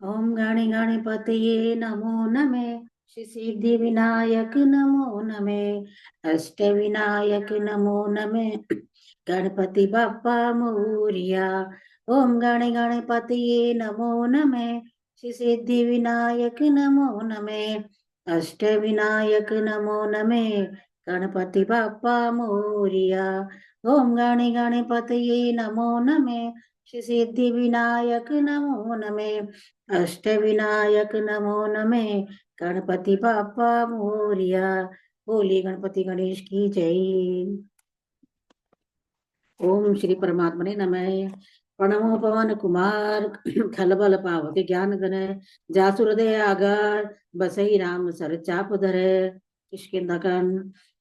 ओम गणे गणपतये नमो नमे। श्री सिद्धि विनायक नमो नमे। अष्ट विनायक नमो नमे। गणपति बाप्पा मोरिया। ओम गणे गणपतये नमो नमे। श्री सिद्धि विनायक नमो नमे। अष्ट विनायक नमो नमे। गणपति बाप्पा मोरिया। ओम गणे गणपतये नमो नमे। श्री सिद्धि विनायक नमो नमे। अष्टविनायक नमो नमे। गणपति बाप्पा मोरिया। बोली गणपति गणेश की जय। ओम श्री परमात्मने नमः। प्रणमो पवन कुमार खलबल पावक ज्ञान गण जासु हृदय आगार बसई राम सर चाप धर किष्किंधकन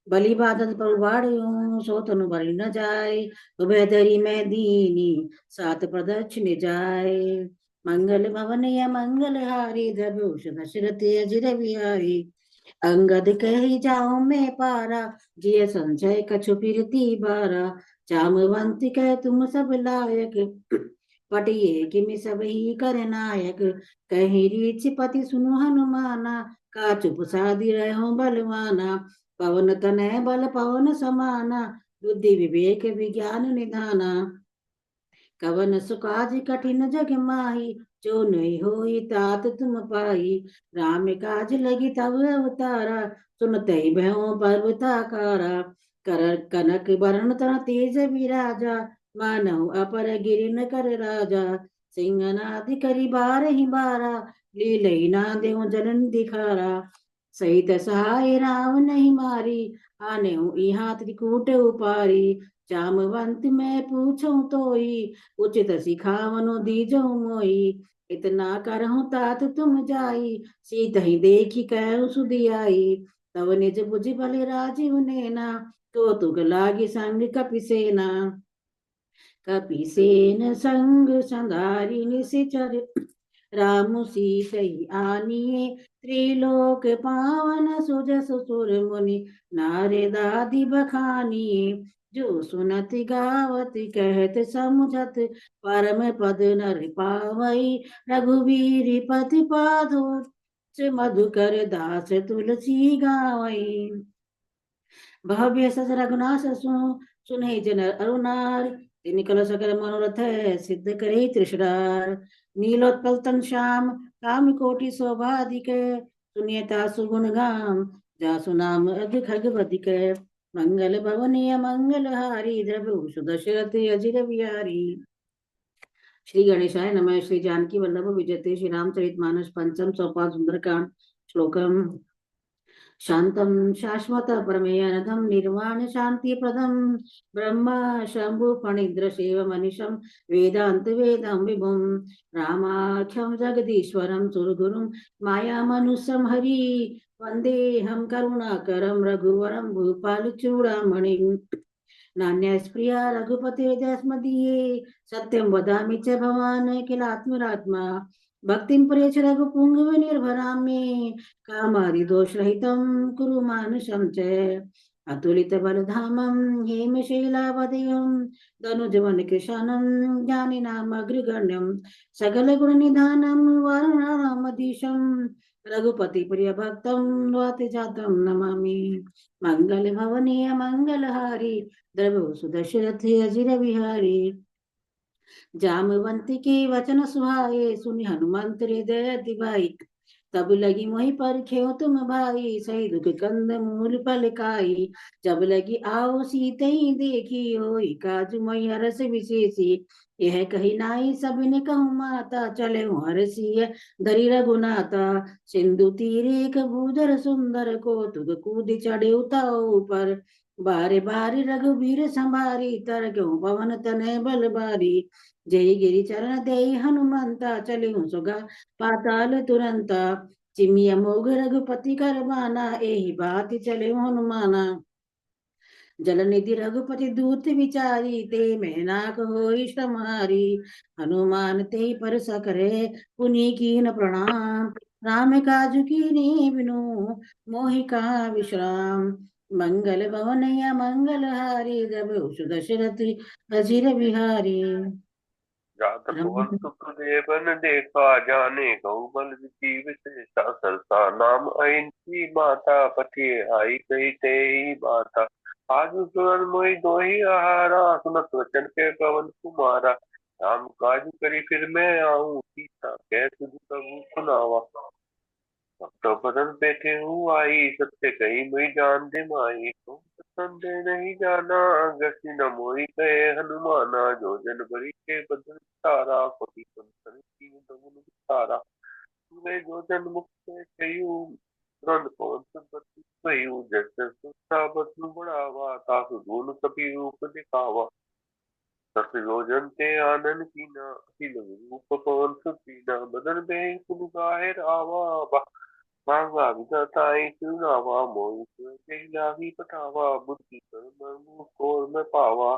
बलि बादल पर वाड़ियों सो तनु बलि न जाय उभय धरी मैं दीनी सात प्रदक्षिण जाय मंगल भवन या मंगल हारी द्रभूषण दशरथ अजिर बिहारी अंगद कही जाऊं मैं पारा जिय संचय कछु फिरती बारा जामवंत कह तुम सब लायक पटिए किमि सब ही कर नायक कहीं रीछ पति सुनु हनुमाना का चुप साधि रहो बलवाना पवन तनय बल पवन समाना बुद्धि विवेक विज्ञान निधाना कवन सुकाज कठिन जग माही जो नहीं होई तात तुम पाई राम काज लगी तब अवतारा सुनते ही भयों पर्वताकारा कर कनक वरण तन तेज विराजा मानव अपर गिरि न कर राजा सिंहनाद करी बार ही बारा लीलई ना देव जनन दिखारा सहित सहाय राम नहीं मारी आने यहाँ त्रिकूट उपारी जामवंत मैं पूछूं तो ही उचित सिखावनो दीजो मोई इतना करहूं तात तुम जाई सीत ही देखी कहूं सुधियाई तव निज बुझ बल राजीव नेना तो तुग लागी संग कपिसेना कपिसेन संग संधारी निशिचर राम सीतई आनिए त्रिलोक पावन सुजस सुर मुनि नारद आदि बखानिए जो सुनत गावत कहत समुझत परम पद नर पावई रघुवीर पति पादो मधुकर दास तुलसी गावई भव्य सस रघुनाथ सुने जन अरुणार तिन कल सकल मनोरथ सिद्ध करे त्रिशरार नीलोत्पल तन श्याम काम कोटि शोभाधिक सुनियता सुगुण गाम जासु नाम अधिक भगवतिक मंगल भवनीय मंगल हारी द्रभूषु दशरथ अजिर बिहारी श्री गणेशाय नमः। श्री जानकी वल्लभ विजयते श्री रामचरित मानस पंचम सोपान सुंदरकांड श्लोकम शांतं शाश्वत परमेयनदं निर्वाण शांति प्रदं ब्रह्म शंभु फणिद्र शिव मनीषं वेदांत वेदं विभुं रामाख्यं जगदीश्वरं सुरगुरुं माया मनुष्यं हरि वन्देऽहं करुणाकरं रघुवरं भूपाल चूड़ामणिं नान्यस्प्रिया रघुपतिर्दस्मदीये सत्यं वदामि च भवान् किलात्मरात्मा भक्तिं प्रेष रघुपुङ्गव निर्भरां मे कामादिदोषरहितं कुरु मानुषं च अतुलित बलधामं हेमशैलावदयं दनुजवन कृशानं ज्ञानिनामग्रगण्यं सकलगुणनिधानं वारणरामधीशं रघुपति प्रिय भक्तं वाति जातं नमामि मंगल भवनीय मंगलहारी द्रवो सुदशरथ अजिर बिहारी जामवंत के वचन सुहाए सुनि हनुमंत हृदय दिवाई तब लगी मोहि पर खेओ तुम भाई सही दुख कंद मूल फल खाई जब लगी आओ सीतई देखी होई काजू मई हरस विशेषी यह कही नाई सबने कहूँ माता चले हरसिय धरी रघुनाथा सिंधु तीरे एक भूधर सुंदर को तुग कूद चढ़े उताओ पर बारे बारे रघुबीर संभारी तर क्यों पवन तनय बल बारी जय गिरि चरण दे हनुमंता चले सुगा पाताल तुरंता चिमिया मोग रघुपति कर बाना एहि बात चले हनुमाना जलनिधि रघुपति दूत विचारी ते मैनाक होई श्रमारी हनुमान ते पर सकरे पुनि कीन प्रणाम राम काजु कीने बिनु मोहि कहा विश्राम मंगल भवन या मंगल हारी जब दशरथ अजिर बिहारी जात पवन रम सुख देवन देखा, जाने गौ बल जीव विशेषा सरसा। नाम अइंती माता, पति आई कही तेई बाता। आज सुरन मोहि दोहि आहारा, सुनत वचन के पवन कुमारा। राम काज करी फिर मैं आऊं, सीता कह तुझ प्रभु सुनावा। तो बदन पे हूँ आई, सत्य कही मैं जान दे माई। तुम संदेह नहीं जाना, गसी न मोई गए हनुमाना। जो जन बरी के बदन तारा, पति संतन की दमुन तारा। तुम्हें जो जन मुख से कहियो, तुरंत पवन संपत्ति कहियो। जैसे सुता बदनु बढ़ावा, तासु धूल कपि रूप दिखावा। दस योजन ते आनन कीना, अति लघु रूप पवन सुतीना। बदन में कुल गाहे रावा, मांगा विधाताई चुनावा। मोहित लागी पटावा, बुद्धि कर मनु कोर में पावा।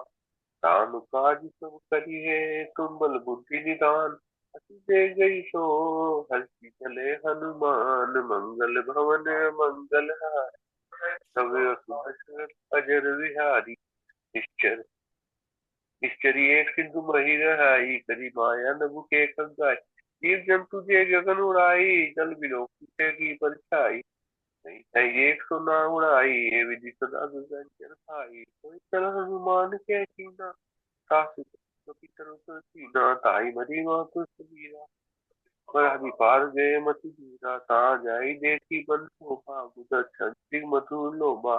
राम काज सब करी है, तुम बल बुद्धि निदान। अति दे गई सो, हर्षि चले हनुमान। मंगल भवन मंगल हारी, सब सुदर्शन अजर विहारी। निश्चर निश्चरी एक सिंधु मही रहाई, करी माया नभु के कंगाई। जीव जंतु जे गगन उड़ाई, जल बिलो की परछाई। नहीं है एक सो ना उड़ाई, ये विधि सदा दुर्जन खाई। कोई चल हनुमान के कीना, सासु कपि तरुत सीना। ताई मरी मातु सबीरा, पर अभी पार गए मति धीरा। ता जाई देखी बन शोभा, गुदर मधुर लोभा।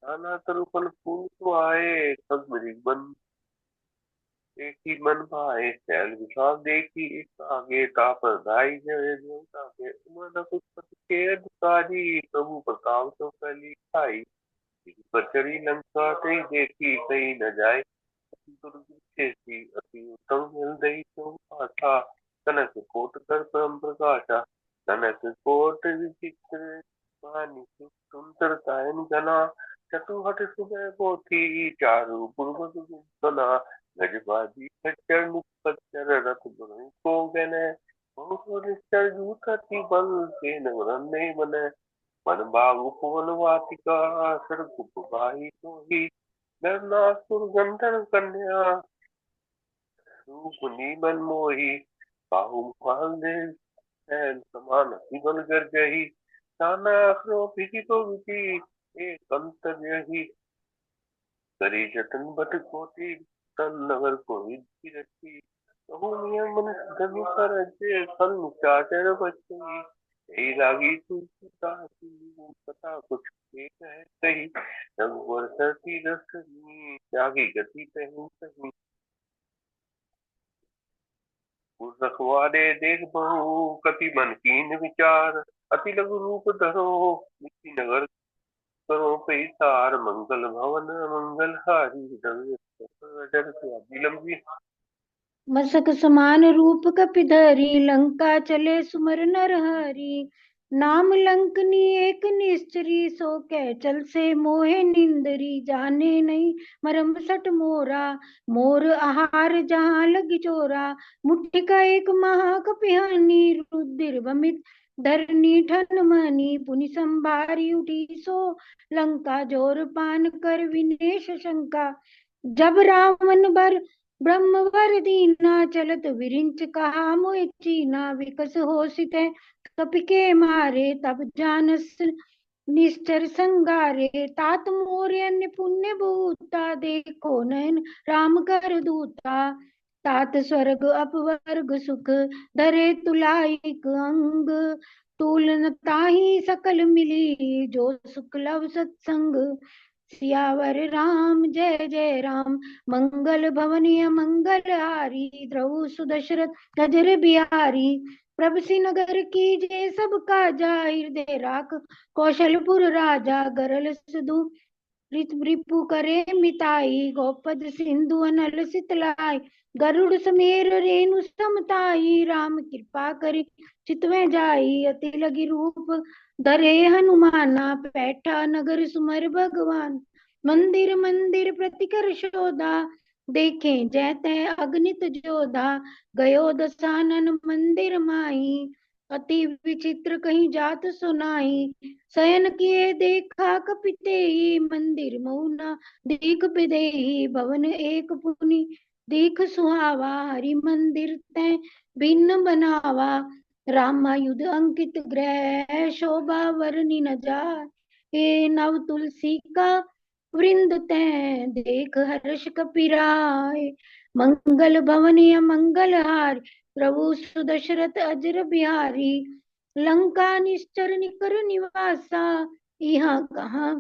नाना तरु फल फूल तो आए, सब मृग बन एक ही मन भाए। शैल विशाल देखी एक आगे, तापर दाई जय जो ताके। उमा न कुछ पति के अधिकारी, प्रभु प्रताप तो फैली खाई। पर चढ़ी लंका ते देखी, कहीं न जाए दुर्ग छेसी। अति उत्तम हृदय तो आशा, कनक कोट कर परम प्रकाशा। कनक कोट विचित्र वाणी, सुंदर कायन जना। चतुहट सुबह पोथी, चारु पूर्वज गुप्तना। गजबाजी खच्चर मुखच्चर, रथ दुरई को गने। बहुत निश्चर जूठती बल, के नवरन नहीं बने। मन बाग उपवन वाटिका, सड़क उपबाही तो ही। नरनासुर गंधर्व कन्या, रूप नीमन मोही। बाहु मुखाग्नि सैल समान अति बल गर्जही। नाना अखरो विदितो विधि, एक अंतर यही। करी जतन बट कोटि, तन नगर को विधि रची। कहूँ नियम मन धनु सरजे, फल चाचर बचई। यही लागी तुलसीदास, कथा कुछ एक है कही। रघुवर सरती रसनी, त्यागी गति कहीं कहीं। उस रखवारे देख बहु, कपि मन कीन विचार। अति लघु रूप धरो, निकी नगर करो पैसार। मंगल भवन मंगल हारी, जर लंबी। मसक समान रूप कपिधरी, लंका चले सुमर नरहरि। नाम लंकनी एक निश्चरी, सो कह चल से मोहे निंदरी। जाने नहीं मरम सट मोरा, मोर आहार जहाँ लग चोरा। मुट्ठी का एक महाकपिहानी, रुधिर वमित धरनी ठन मनी। पुनि संभारी उठी सो लंका, जोर पान कर विनेश शंका। जब रावण बर ब्रह्मवर दीना, चलत विरिंच कहा मोहि चीना। विकस होसित कपि के मारे, तब जानस निश्चर संगारे। तात मोर अन्य पुण्य भूता, देखो नयन राम कर दूता। तात स्वर्ग अपवर्ग सुख, धरे तुलाइक अंग। तूल न ताहि सकल मिली, जो सुख लव सत्संग। सियावर राम जय जय राम, मंगल भवन मंगल हारी। द्रव सुदशरथ गजर बिहारी, प्रभु नगर की जय सब काजा। हृदय राख कौशलपुर राजा, गरल सधु रिपु करे मिताई। गोपद सिंधु अनल सितलाई, गरुड़ समेर रेणु समताई। राम कृपा करी चितवे जाई, अति लगी रूप धरे हनुमाना। बैठा नगर सुमर भगवान, मंदिर मंदिर प्रतिकर शोधा। देखे जैते अगणित जोधा, गयो दसानन मंदिर माही। अति विचित्र कहीं जात सुनाई, शयन किए देखा कपितेहि। मंदिर मऊना दीख बिदेहि, भवन एक पुनि देख सुहावा हरि मंदिर तै भिन्न बनावा, रामायुध अंकित ग्रह शोभा वर्णि न जाय, हे नव तुलसी का वृंद तै देख हर्ष कपिराय, मंगल भवन या मंगल हार प्रभु सुदशरथ अजर बिहारी, लंका निश्चर निकर निवासा, यहाँ कहाँ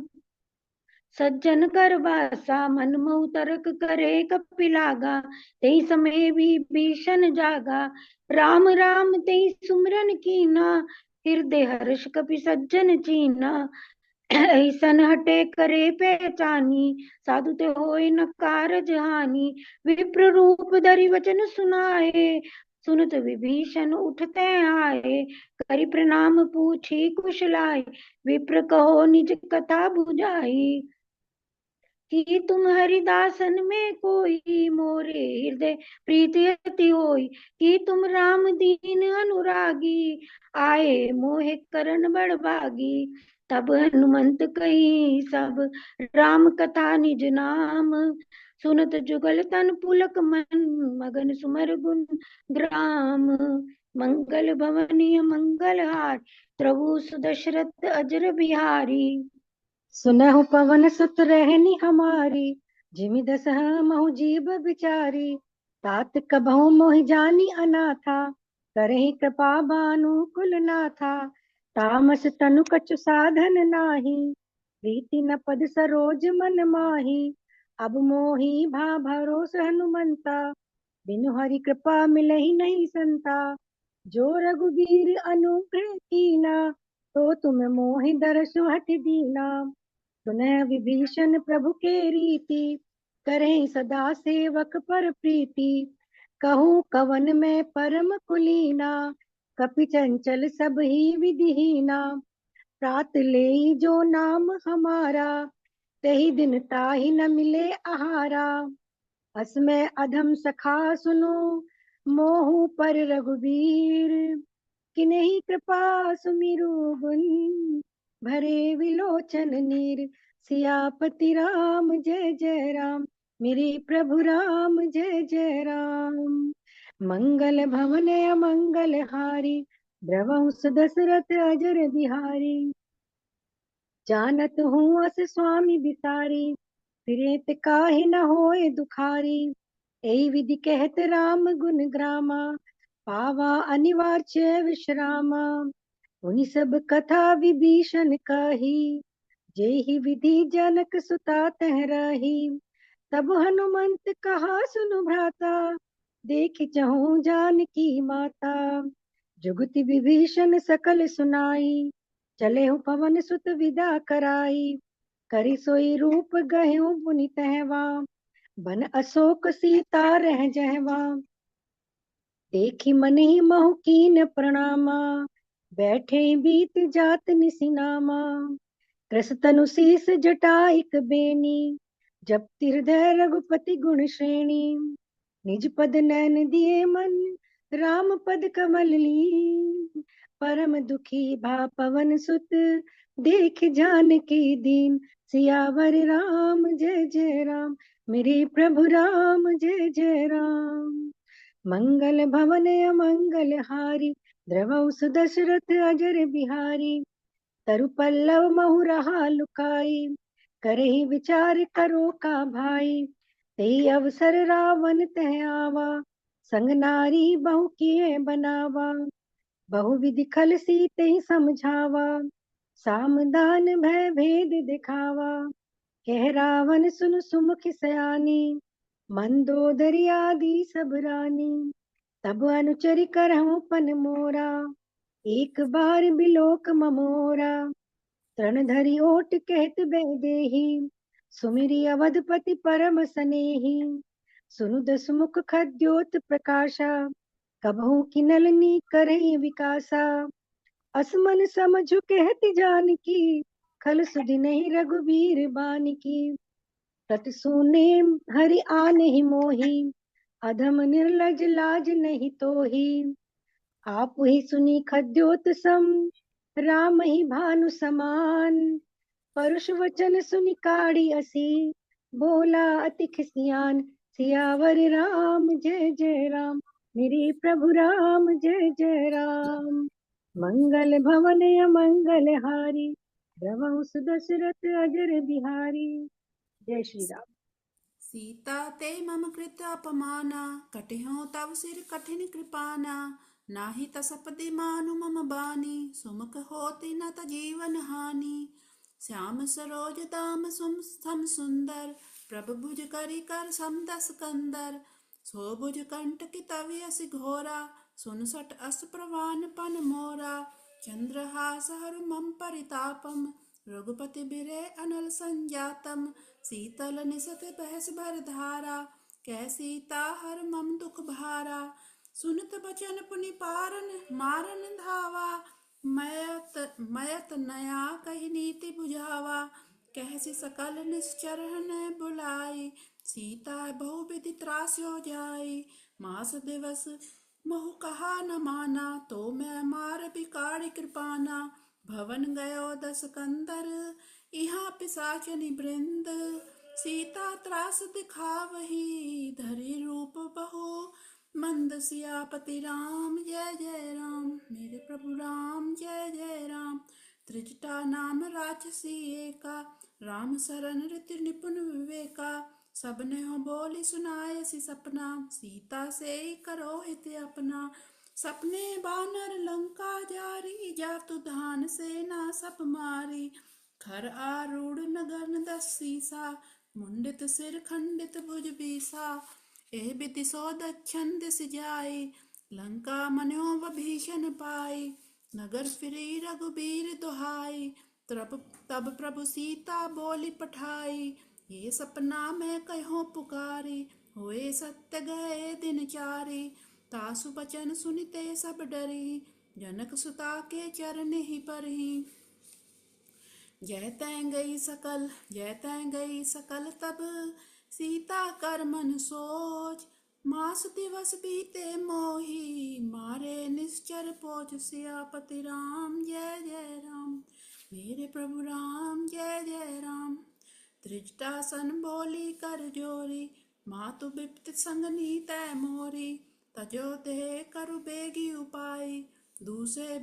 सज्जन कर वासा, मन मोह तरक करे कपिलागा, ते समय भी भीषण जागा, राम राम ते सुमरन कीना, हृदय हर्ष कपि सज्जन चीना, ऐसन हटे करे पहचानी, साधु ते होए न कारज हानि, विप्र रूप धरि वचन सुनाए, सुनत विभीषण उठते आए, करि प्रणाम पूछी कुशलाए, विप्र कहो निज कथा बुझाई, कि तुम हरिदासन में कोई, मोरे हृदय प्रीति अति होई, कि तुम राम दीन अनुरागी, आए मोहे करण बड़भागी, तब हनुमंत कही सब राम कथा निज नाम, सुनत जुगल तन पुलक मन, मगन सुमर गुण ग्राम, मंगल भवनीय मंगल हार प्रभु सुदशरथ अजर बिहारी, सुनहु पवन सुत रहनी हमारी, जिमि दस महु जीव बिचारी, तात कबहु मोहि जानी अनाथा, करहि कृपा बानु कुल नाथा, तामस तनु कछु साधन नाही, प्रीति न पद सरोज मन माही, अब मोहि भा भरोस हनुमंता, बिनु हरि कृपा मिलहि नहीं संता, जो रघुबीर अनुग्रह कीना, तो तुम मोहि दरसु हट दीना, सुनह विभीषण प्रभु के रीति, करें सदा सेवक पर प्रीति, कहूँ कवन में परम कुलीना, कपि चंचल सब ही विधिहीना, प्रात ले जो नाम हमारा, तही दिन ताहि न मिले आहारा, असमय अधम सखा सुनो, मोहु पर रघुबीर, किन्हीं कृपा सुमिरु गुण, भरे विलोचन नीर, सियापति राम जय जय राम, मेरे प्रभु राम जय जय राम, मंगल भवन अमंगल हारी, द्रवहु दशरथ अजर बिहारी, जानत हूँ अस स्वामी बिसारी, फिरेत काहि न होए दुखारी, एहि विधि कहत राम गुण ग्रामा, पावा अनिवार्य विश्रामा, उनि सब कथा विभीषण कही, जेहि विधि जनक सुता तह रही, तब हनुमंत कहा सुनु भ्राता, देख चहु जानकी माता, जुगति विभीषण सकल सुनाई, चले हूँ पवन सुत विदा कराई, करि सोई रूप गह्यो पुनि तहवा, बन अशोक सीता रह जहवा, देखी मन ही महु कीन प्रणामा, बैठे बीत जात निसिनामा, कृस तनु शीस जटाइक बेनी, जब हृदय रघुपति गुण श्रेणी, निज पद नैन दिए मन, राम पद कमल ली, परम दुखी भा पवन सुत, देख जानकी दीन, सियावर राम जय जय राम, मेरे प्रभु राम जय जय राम, मंगल भवन अमंगल हारी, द्रवहु सुदशरथ अजर बिहारी, तरु पल्लव महु रहा लुकाई, करहि विचार करो का भाई, ते अवसर रावण तह आवा, संग नारी बहु किए बनावा, बहु विधि खल सीते समझावा, सामदान भय भेद दिखावा, कह रावण सुन सुमुख सयानी, मंदोदरी आदि सब रानी, तब अनुचरि करहु पन मोरा, एक बार बिलोक ममोरा, तृण धरि ओट कहत बह देही, सुमिरि अवधपति परम सनेही, सुनु दसमुख खद्योत प्रकाशा, कबहु किनलनी करहि विकासा, असमन समझु कहत जानकी, खल सुधि नहीं रघुबीर बानिकी, तत सुने हरि आनहि मोहि, अधम निर्लज लाज नहीं तोही, आप ही सुनी खद्योत सम, राम ही भानु समान, परुष वचन सुनि काढ़ी असी, बोला अति खिसियान, सियावर राम जय जय राम, मेरे प्रभु राम जय जय राम। मंगल भवन अमंगल हारी, रवहु सुदशरथ अजर बिहारी। जय श्री राम। सीता ते मम कृत अपमाना, कटिहो तव सिर कठिन कृपाना। नाही तसपति मानु मम बानी, सुमुख होति न त जीवन हानि। श्याम सरोज दाम सम सुंदर, प्रभु भुज करी कर सम दस कंदर। सो भुज कंठ की तवि अस घोरा, सुनसठ अस प्रवान पन मोरा। चंद्रहास हरु मम परितापम, रघुपति बिरे अनल संजातम। शीतल निसत बहस भर धारा, कै सीता हर मम दुख भारा। सुनत बचन पुनि पारन मारन धावा, मयत नया कही नीति बुझावा। कहसी सकल निश्चर न बुलाई, सीता बहु विधि त्रास्यो जाई। मास दिवस महु कहा न माना, तो मैं मार बिगाड़ी कृपाना। भवन गयो दस कंदर, यहाँ पिशाचनि वृंद। सीता त्रास दिखावही, धरि रूप बहु मंद। सियापति राम जय जय राम, मेरे प्रभु राम जय जय राम। त्रिजटा नाम राजसी एका, राम शरण रीति निपुण विवेका। सबने हो बोली सुनाय सी सपना, सीता से करो हित अपना। सपने बानर लंका जारी, जातु धान सेना सब मारी। खर आरूढ़ नगर दस सीसा, मुंडित सिर खंडित भुज बीसा। एह बिति सो दक्षिण दिस जाई, लंका मनो भीषण पाई। नगर फिरी रघुबीर दुहाई, तब प्रभु सीता बोली पठाई। ये सपना मैं कहो पुकारी, होए सत्य गए दिन चारी। तासु बचन सुनिते सब डरी, जनक सुता के चरण ही परही। जय तैं गई सकल तब, सीता कर मन सोच। मास दिवस बीते मोही, मारे निश्चर पोच। सियापति राम जय जय राम, मेरे प्रभु राम जय जय राम। त्रिजटासन बोली कर जोरी, मातु बिप्त संग नीतै मोरी। तजो दे करु बेगी उपाय, दूसहे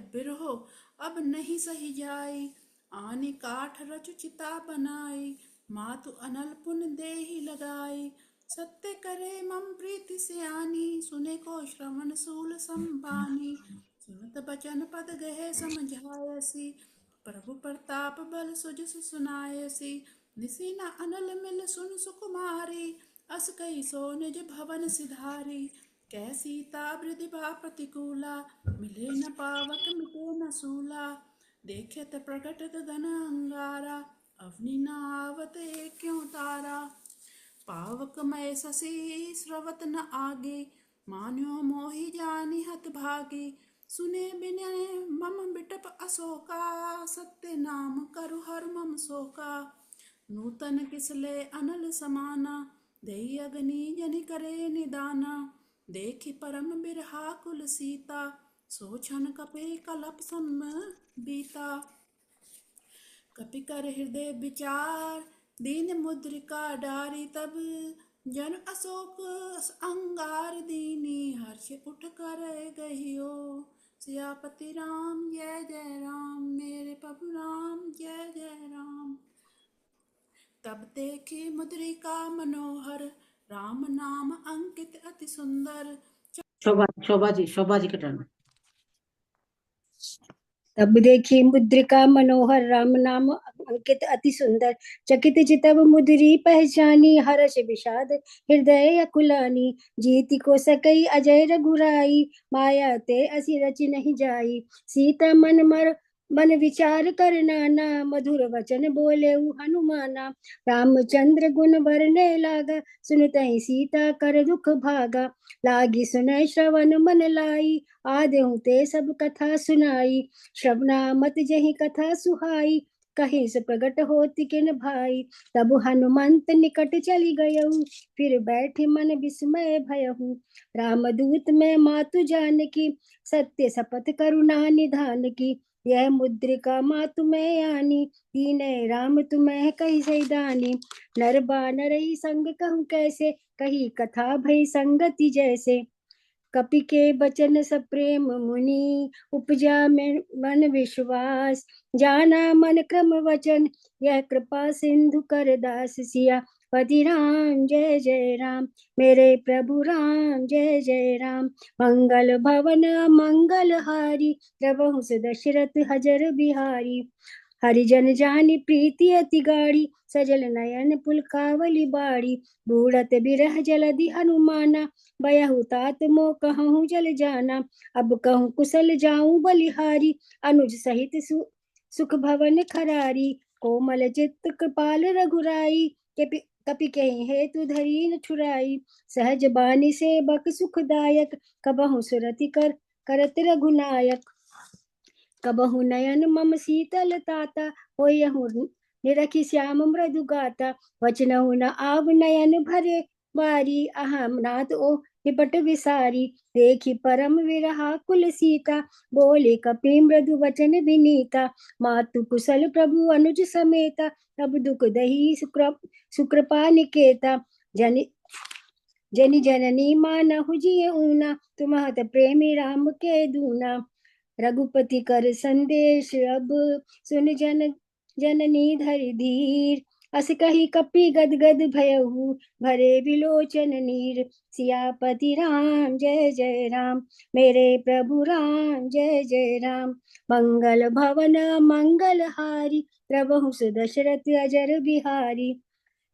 बिरहो अब नहीं सही जाई। आनी काठ रचु चिता बनाई, मातु अनल पुन देहि लगाई। सत्य करे मम प्रीति सियानी, सुने को श्रवण सूल संबानी। सुनत बचन पद गहे समझायसी, प्रभु प्रताप बल सुजस सुनायसी। निसी न अनल मिल सुन सुकुमारी, अस कई सो निज भवन सिधारी। कै सीता वृद्धि भा प्रतिकूला, मिले न पावक मिटे न सूला। देखत प्रकट गगन अंगारा, अवनि न आवत क्यों तारा। पावक मय शशि स्रवत न आगे, मान्यो मोहि जानि हत भागे। सुने बिनय मम बिटप अशोका, सत्य नाम करु हर मम शोका। नूतन किसले अनल समाना, देई अग्नि जनि करे निदाना। देखि परम बिरहा कुल सीता, सोचन कपे कलप सम बीता। कपि कर हृदय विचार, दीन मुद्रिका डारी। तब जन अशोक अंगार दीनी, हर्ष उठ कर गहियो। सियापति राम जय जय राम, मेरे प्रभु राम जय जय राम। तब देखी मुद्रिका मनोहर, राम नाम अंकित अति सुंदर। शोभा जी का टर्न। तब देखी मुद्रिका मनोहर, राम नाम अंकित अति सुंदर। चकित चितव मुद्री पहचानी, हर्ष विषाद हृदय अकुलानी। जीति को सकई अजय रघुराई, माया ते असी रचि नहीं जाई। सीता मन विचार कर नाना, मधुर वचन बोले हनुमाना। रामचंद्र गुण बरने लागा, सुनतहि सीता कर दुख भागा। लागी सुनय श्रवण मन लाई, आदेहु ते सब कथा सुनाई। श्रवणा मत जहि कथा सुहाई, कहीं से प्रगट होति किन भाई। तब हनुमंत निकट चली गयऊ, फिर बैठे मन विस्मय भयहु। रामदूत में मातु जानकी, सत्य शपथ करुणा निधान की। यह मुद्रिका माँ तुम्हें आनी, दीन राम तुम्हें कही सैदानी। नर बानर ही संग कहूँ कैसे, कही कथा भई संगति जैसे। कपि के बचन सप्रेम मुनि, उपजा में मन विश्वास। जाना मन क्रम वचन, यह कृपा सिंधु कर दास सिया। पति राम जय जय राम, मेरे प्रभु राम जय जय राम। मंगल भवन मंगल हारी, प्रभु दशरथ हजर बिहारी। हरिजन जानी प्रीति अति गाढ़ी, सजल नयन पुलकावली बाड़ी। बूढ़त बिरह जलधि हनुमाना, बयहु तात मो कहूँ जल जाना। अब कहूँ कुशल जाऊं बलिहारी, अनुज सहित सुख भवन खरारी। कोमल चित्त कृपाल रघुराई, कपि कहीं हेतु धरी न ठुराई। सहज बानी सेवक सुखदायक, कबहु सुरति करत रघुनायक। कबहु नयन मम शीतल ताता, होयहु निरखि श्याम मृदु गाता। वचनहु न आव नयन भरे बारी, अहम नाथ ओ विपट विसारी। देखी परम विरहा कुल सीता, बोले कपि मृदु वचन विनीता। मातु कुशल प्रभु अनुज समेता, तब दुख दही सुकृपा निकेता। जनि जननी मानहु जिय ऊना, तुम्हात प्रेमी राम के दूना। रघुपति कर संदेश अब सुन जननी धरि धीर। अस कही कपि गदगद भयहु, भरे विलोचन नीर। सियापति राम जय जय राम, मेरे प्रभु राम जय जय राम। मंगल भवन मंगल हारी, प्रभु दशरथ अजर बिहारी।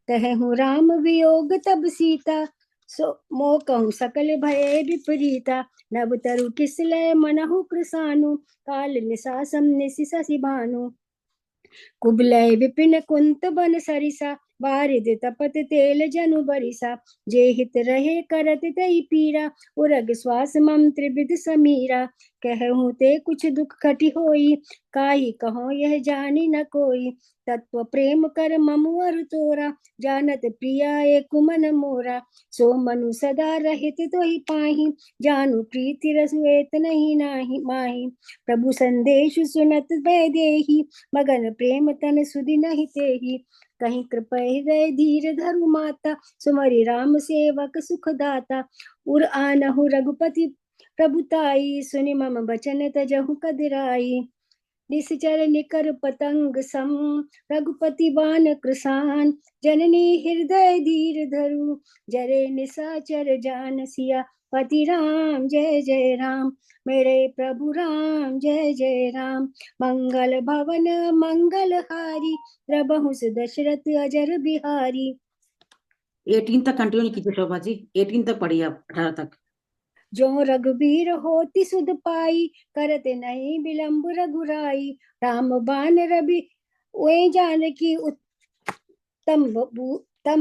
कहूँ राम वियोग तब सीता, सो मो कहूँ सकल भय विपरीता। नभ तरु किसलय मनहु कृसानु, काल निसासम निसि शशि भानु। कुबलय विपिन कुंत बन सरिसा, बारिद तपत तेल जनु बरिसा। जे हित रहे करत तई पीरा, उरग श्वास मम त्रिविध समीरा। कहूँ ते कुछ दुख खटि होई, काई कहो यह जानी न कोई। तत्व प्रेम कर ममु अरु तोरा, जानत प्रिया एक मन मोरा। सो मनु सदा रहित तोहि पाहि, जानु प्रीति रसु एत नहीं नाही माही। प्रभु संदेश सुनत भय देहि, मगन प्रेम तन सुधि नहीं तेहि। कहीं कृपा हृदय धीर धरु माता, सुमरि राम सेवक सुख दाता। उर आनहु रघुपति प्रभुताई, सुनि मम बचन तजहु कदिराई। निश्चर निकर पतंग सम, रघुपति बान कृसान। जननी हृदय धीर धरु, जरे निशाचर जान सिया। पति राम जय जय राम, मेरे प्रभु राम जय जय राम। मंगल भवन मंगल हारी, प्रभु दशरथ अजर बिहारी। 18 तक कंटिन्यू कीजिए शोभा जी, 18 तक पढ़िए आप, 18 तक। जो रघुबीर होति सुध पाई, करत नहीं विलंब रघुराई। राम बान रवि ओए जानकी, उत्तम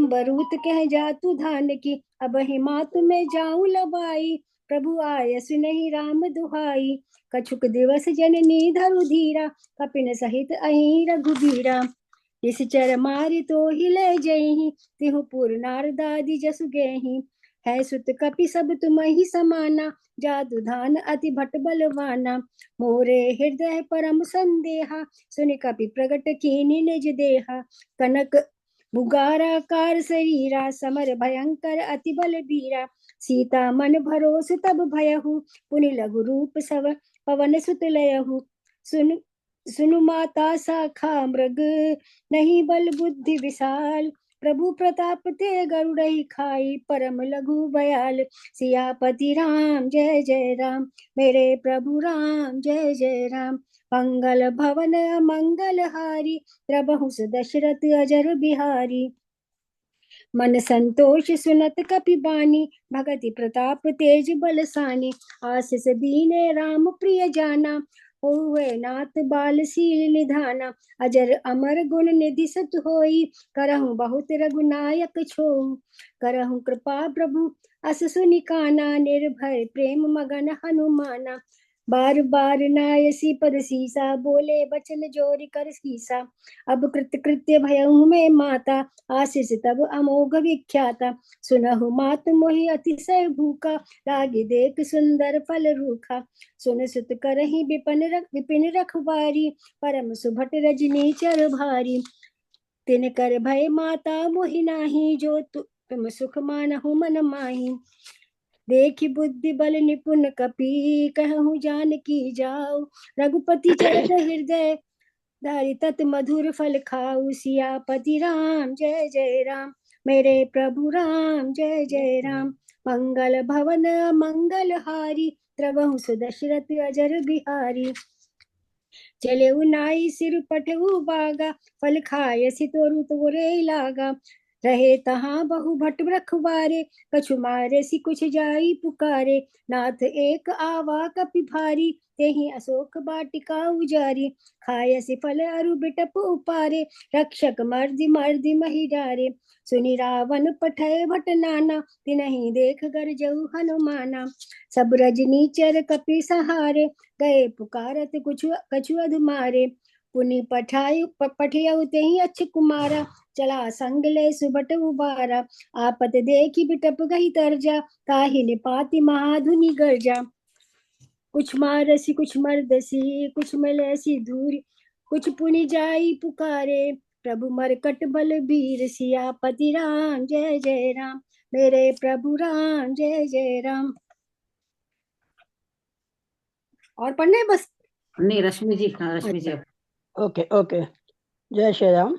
बरूत कह जातु धान की। अब हिमात में जाऊं लबाई, प्रभु आयस नहीं राम दुहाई। कछुक दिवस जननी धरु धीरा, कपिन सहित अहि रघुबीरा। निश्चर मारि तो हिले जही, तिहु पुर नारदादि जसु गेहि। है सुत कपि सब तुम ही समाना, जादू धान अति भट बलवाना। मोरे हृदय परम संदेहा, सुनि कपि प्रगट कीनि निज देहा। कनक बुगारा कार शरीरा, समर भयंकर अति बल बीरा। सीता मन भरोस तब भयहु, पुनि लघु रूप सव पवन सुत लयहु। सुनु माता शाखा मृग, नहीं बल बुद्धि विशाल। प्रभु प्रताप ते गरुड़हि खाई, परम लघु बयाल। सियापति राम जय जय राम, मेरे प्रभु राम जय जय राम। मंगल भवन मंगल हारी, प्रभु दशरथ अजर बिहारी। मन संतोष सुनत कपि बानी, भगति प्रताप तेज बलसानी। आशीष दीने राम प्रिय जाना, होवे नाथ बाल शील निधाना। अजर अमर गुण निधि सत होई, करहु बहुत रघुनायक छोऊ। करहु कृपा प्रभु अस सुनि काना, निर्भय प्रेम मगन हनुमाना। बार बार नायसी पर सीसा, बोले बचन जोरी कर सीसा। अब कृत कृत्य भयहु में माता, आशीष तब अमोघ विख्याता। सुनहु मात मोहि अतिशय भूखा, लागे देख सुंदर फल रूखा। सुन सुत करहि विपिन रखवारी, परम सुभट रजनी चर भारी। तिन कर भय माता मोहि नाही, जो तुम सुख मानहु मन माही। देखि बुद्धि बल निपुण कपि, कहूँ जानकी जाओ। रघुपति चरत हृदय धारि तत मधुर फल खाऊ। सियापति राम जय जय राम, मेरे प्रभु राम जय जय राम। मंगल भवन मंगल हारी, त्रवहु सुदशरथ अजर बिहारी। चले नाई सिर पटऊ बागा, फल खाय सितोरु तोरे लागा। रहे तहाँ बहु भट रखवारे, कछु मारे सि कुछ जाई पुकारे। नाथ एक आवा कपि भारी, तेहि अशोक वाटिका उजारी। खाय सि फल अरु बिटप उपारे, रक्षक मर्दि मर्दि महि डारे। सुनि रावण पठय भट नाना, तिनहि देख गरजऊ हनुमाना। सब रजनीचर कपि सहारे, गए पुकारत कछु अधुमारे। पुनि पठियउ तेहि अच्छ कुमारा, चला संग ले सुबट उबारा। आपत देखि बिटप गही तरजा, ताहि निपाति महाधुनि गर्जा। कुछ मारसी कुछ मर्दसी, कुछ मिलैसी धूरी। कुछ पुनि जाई पुकारे, प्रभु मरकट बल बीर। सियापति राम जय जय राम, मेरे प्रभु राम जय जय राम। और पढ़ना है बस? नहीं, रश्मि जी, हाँ रश्मि जी। Okay okay. जय श्री राम।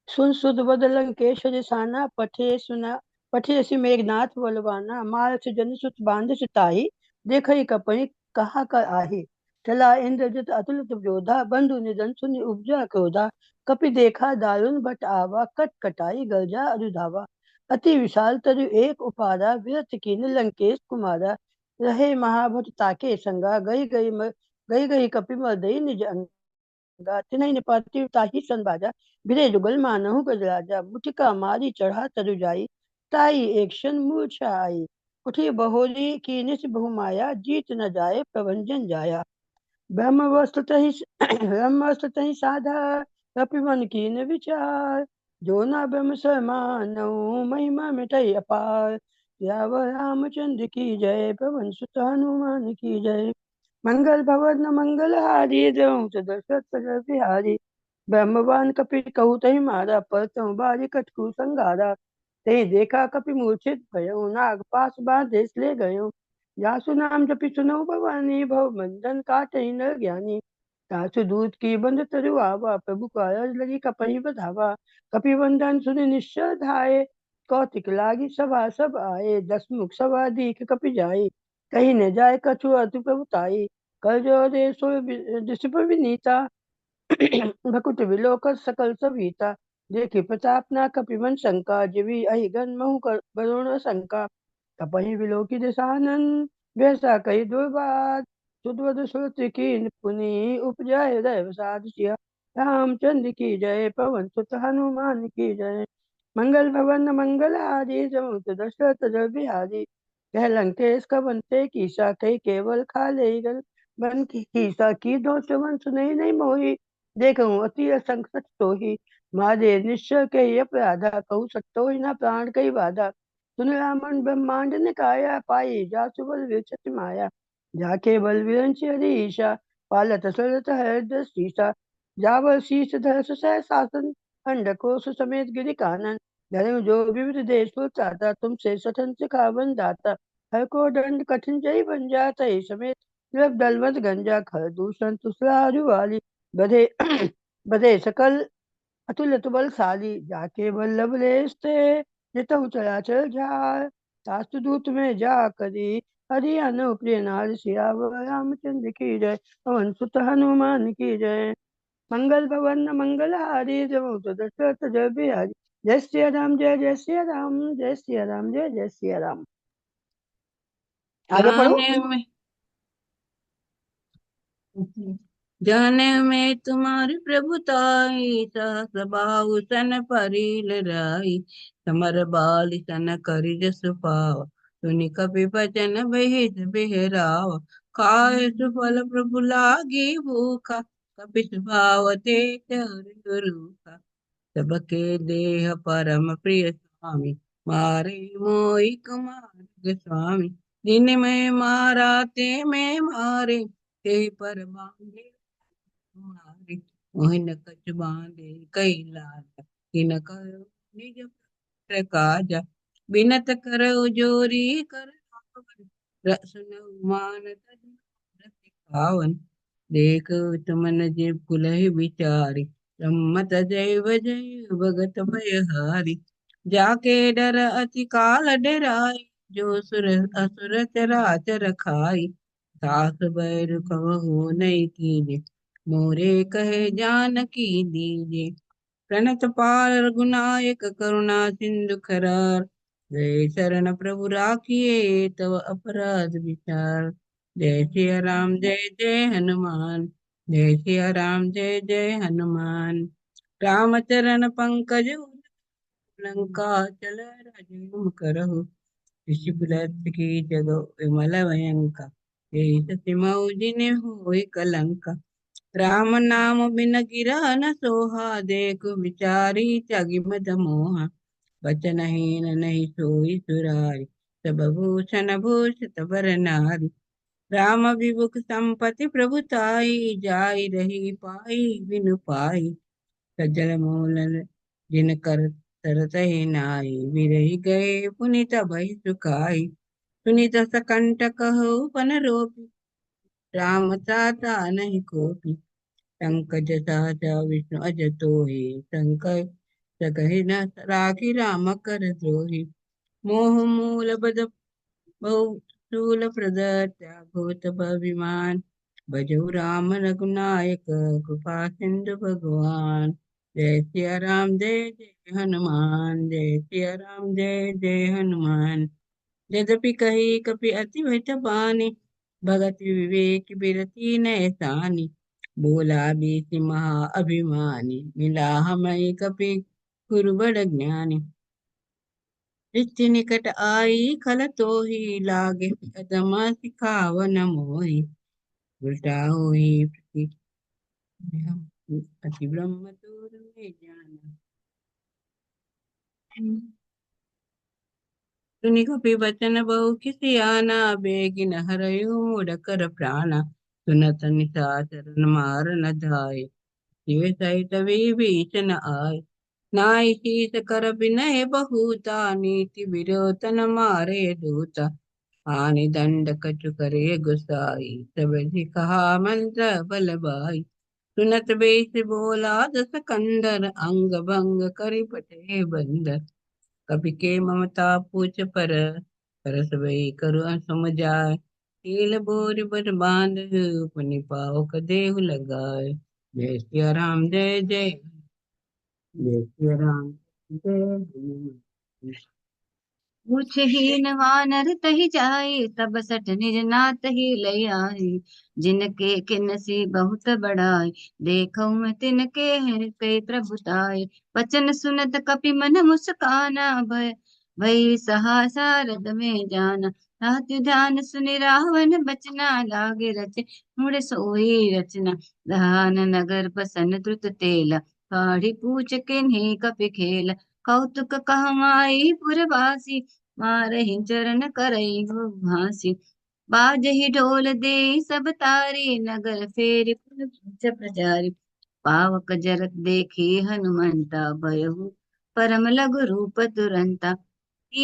सुन सुध बद लंकेश रिसाना, पठे सि मेघनाथ बलवाना। मार से जन सुत बांध सुताई, देखई कपहि कहा कर आही। चला इंद्रजित अतुलित जोधा, बंधु निधन सुनि उपजा क्रोधा। कपि देखा दारुण भट आवा, कट कटाई गर्जा अरुधावा। अति विशाल तरु एक उपारा, विरथ कीन लंकेश कुमारा। रहे महाभट ताके संगा, गई गई कपि मर्दई निज अंगा। तिनहि निपाति ताहि सन बाजा, भिरे जुगल मानहु गजराजा। मुटिका मारी चढ़ा तरु जाई, ताई एक क्षण मूर्छा आई। उठी बहोरी की निस बहुमाया, जीत न जाए प्रभंजन जाया। ब्रह्मवस्त्र तहि साधा, कपि मन कीन विचार। जो न ब्रह्म सरमानहु, महिमा मिटई अपार। सियावर रामचंद्र की जय, पवन सुत हनुमान की जय। मंगल भवन मंगल हारी, देव दशरथ बिहारी। ब्रह्मवान कपि कहु तहि मारा, परतु बारी कटकु संगारा। ते देखा कपि मूर्छित भयउ, नाग पास बांधे ले गयो। जासु नाम जपि सुनऊ भवानी, भव बंधन काटहि नर ज्ञानी। तासु दूत की बंद तरु आवा, प्रभु कारज लगी कपहि बधावा। कपि वंदन सुनि निश्चर धाये, कौतिक लागी सभा सब आए। दस मुख सभा दीख कपि जाई, कहीं न जाए कछु अति प्रभुताई। कर जोरे सो दिसप विनीता, भकुट विलोक सकल सभीता। देखि प्रताप ना कपि मन शंका, जीवी अहि गन महु करुण शंका। कपहि विलोकी दिशानन, वैसा कही दुर्बाद। सुदवद सुरति कीन पुनि, उपजाए हृदय विषाद। सिया रामचंद्र की जय, पवन सुत हनुमान की जय। मंगल भवन मंगल हारी, जमुत दशरथ जय बिहारी। कह लंकेश कवंते कीसा, कही केवल खाले गल बन की कीसा। की दो चवन सुनई नहीं मोही, देखूं अति असंकट सोही। मारे निश्चय के अपराधा, कहू सत्तो ही न प्राण कई बाधा। सुन रामन ब्रह्मांड निकाया, पाई जासु बल विरचति माया। जाके बल विरंच हरीशा, पालत सरत हृदय शीशा। जावर शीश धर सुसह शासन, अंडकोश समेत गिरि कानन। धर्म जो विविध देश चाहता, तुमसे सठन सिखावन दाता। हर को दंड कठिन जय बन जाता, समेत जब दलवत गंजा। खर दूषण तुसरारु वाली, बधे बधे सकल अतुलित बलशाली। जाके वल्लभ लेस ते, जितहु चराचर झार। शास्त्र दूत में जा करी, हरि अनुप्रिय नार। सियावर रामचंद्र की जय, पवन सुत हनुमान की जय। मंगल भवन मंगल हारी, जमुत दशरथ जय बिहारी। जय श्री राम जय जय श्री राम, जय श्री राम जय जय श्री राम। आगे पढ़ो। जाने में तुम्हारी प्रभुताई, सहस बाहु सन परिल राई। समर बाल सन करि जस पाव, सुनि कपि बचन भेद बिहराव। खाए सुफल प्रभु लागी भूखा, कपि सुभावते रूखा। सबके देह परम प्रिय स्वामी, मारे मोहि कुमार स्वामी। दिन में मारा ते में मारे, ते पर बांधे मारे। मोहिन कछ बांधे कई लाज, किन करो निज पुत्र काजा। बिनत करो जोरी कर सुन मान तज खावन। देख तुमन जे कुलहि विचारी, ब्रह्मत जैव जय भगत भयहारी। जाके डर अति काल डराई, जो सुर असुर चराचर खाई। सास बैर कहु नहीं कीजे, मोरे कहे जानकी दीजे। प्रणत पाल रघुनायक करुणा सिंधु खरार, गए शरण प्रभु राखिए तव अपराध विचार। जय सिया राम जय जय हनुमान, जय सिया राम जय जय हनुमान। रामचरण पंकज लंका चल राजम करहु। ऋषिपुरत की जगह विमल भयंकर, यही सति मऊ जिने होय कलंका। राम नाम बिन गिरा न सोहा, देखो बिचारी त्यागी मद मोहा। बचन हीन नहीं सोई सुरारी, सब भूषण भूषित बर नारी। राम विमुख संपत्ति प्रभुताई, जाई रही पाई बिनु पाई। सज्जन मूल जिन कर तरत ही नाई, विरही गए पुनित भय सुखाई। सुनित सकंट कहो पन रोपी, राम चाता नहीं कोपी। पंकज सहज विष्णु अज तोहि, संकट सकहि न राखी राम कर द्रोही। मोह मूल बद बहु शूल प्रदर, त्यागोत अभिमान। भजऊ राम रघुनायक, कृपा सिंधु भगवान। जय सिया राम जय जय हनुमान, जय सिया राम जय जय हनुमान। यद्यपि कही कपि अति बानी, भगत विवेक बिरती नैसानी। बोला बीस महा अभिमानी, मिला हमें कपि गुरु बड़ ज्ञानी। रिचि निकट आई खल तोहि, लागे अदम सिखावन मोहि। उल्टा होई अति ब्रह्म तोर में जाना। सुनि कपि बचन बहु किसियाना, बेगिन हरयु मूढ़ कर प्राणा। सुनत निशाचर मार न धाय, शिव सहित विभीषण आय। नाई शीस कर बिनय बहुता, नीति विरोचन मारे दूता। आनि दंड कछु करे गुसाई, सब कहा मंत्र बल बाई। सुनत बेस बोला दस कंदर, अंग भंग करि पटे बंदर। कपि के ममता पूछ पर सबई करु सम जाय। कील बोर बर बांध, पुनि पावक देहु लगाय। जय सिया राम जय जय, जय सिया राम जय हनुमान। पूछ हीन वानर तहि जाए, तब सठ निज नाथ ही लय आए। जिनके किनसी बहुत बड़ाई, देखौ मैं तिनके हैं कई प्रभुताई। वचन सुनत कपि मन मुस्काना, भय सहासा रद में जाना। हाथ ध्यान सुनि रावण बचना, लागे रचे मुड़ सोई रचना। दहान नगर बसन द्रुत तेला, काढ़ी पूछ किन्हीं कपि खेला। कौतुक कहमाई पुरवासी, मारहि चरण करई घासी। बाजहि ढोल दे सब तारी, नगर फेरि पुर प्रचारी। पावक जरत देखी हनुमंता, भयहु परम लघु रूप तुरंता।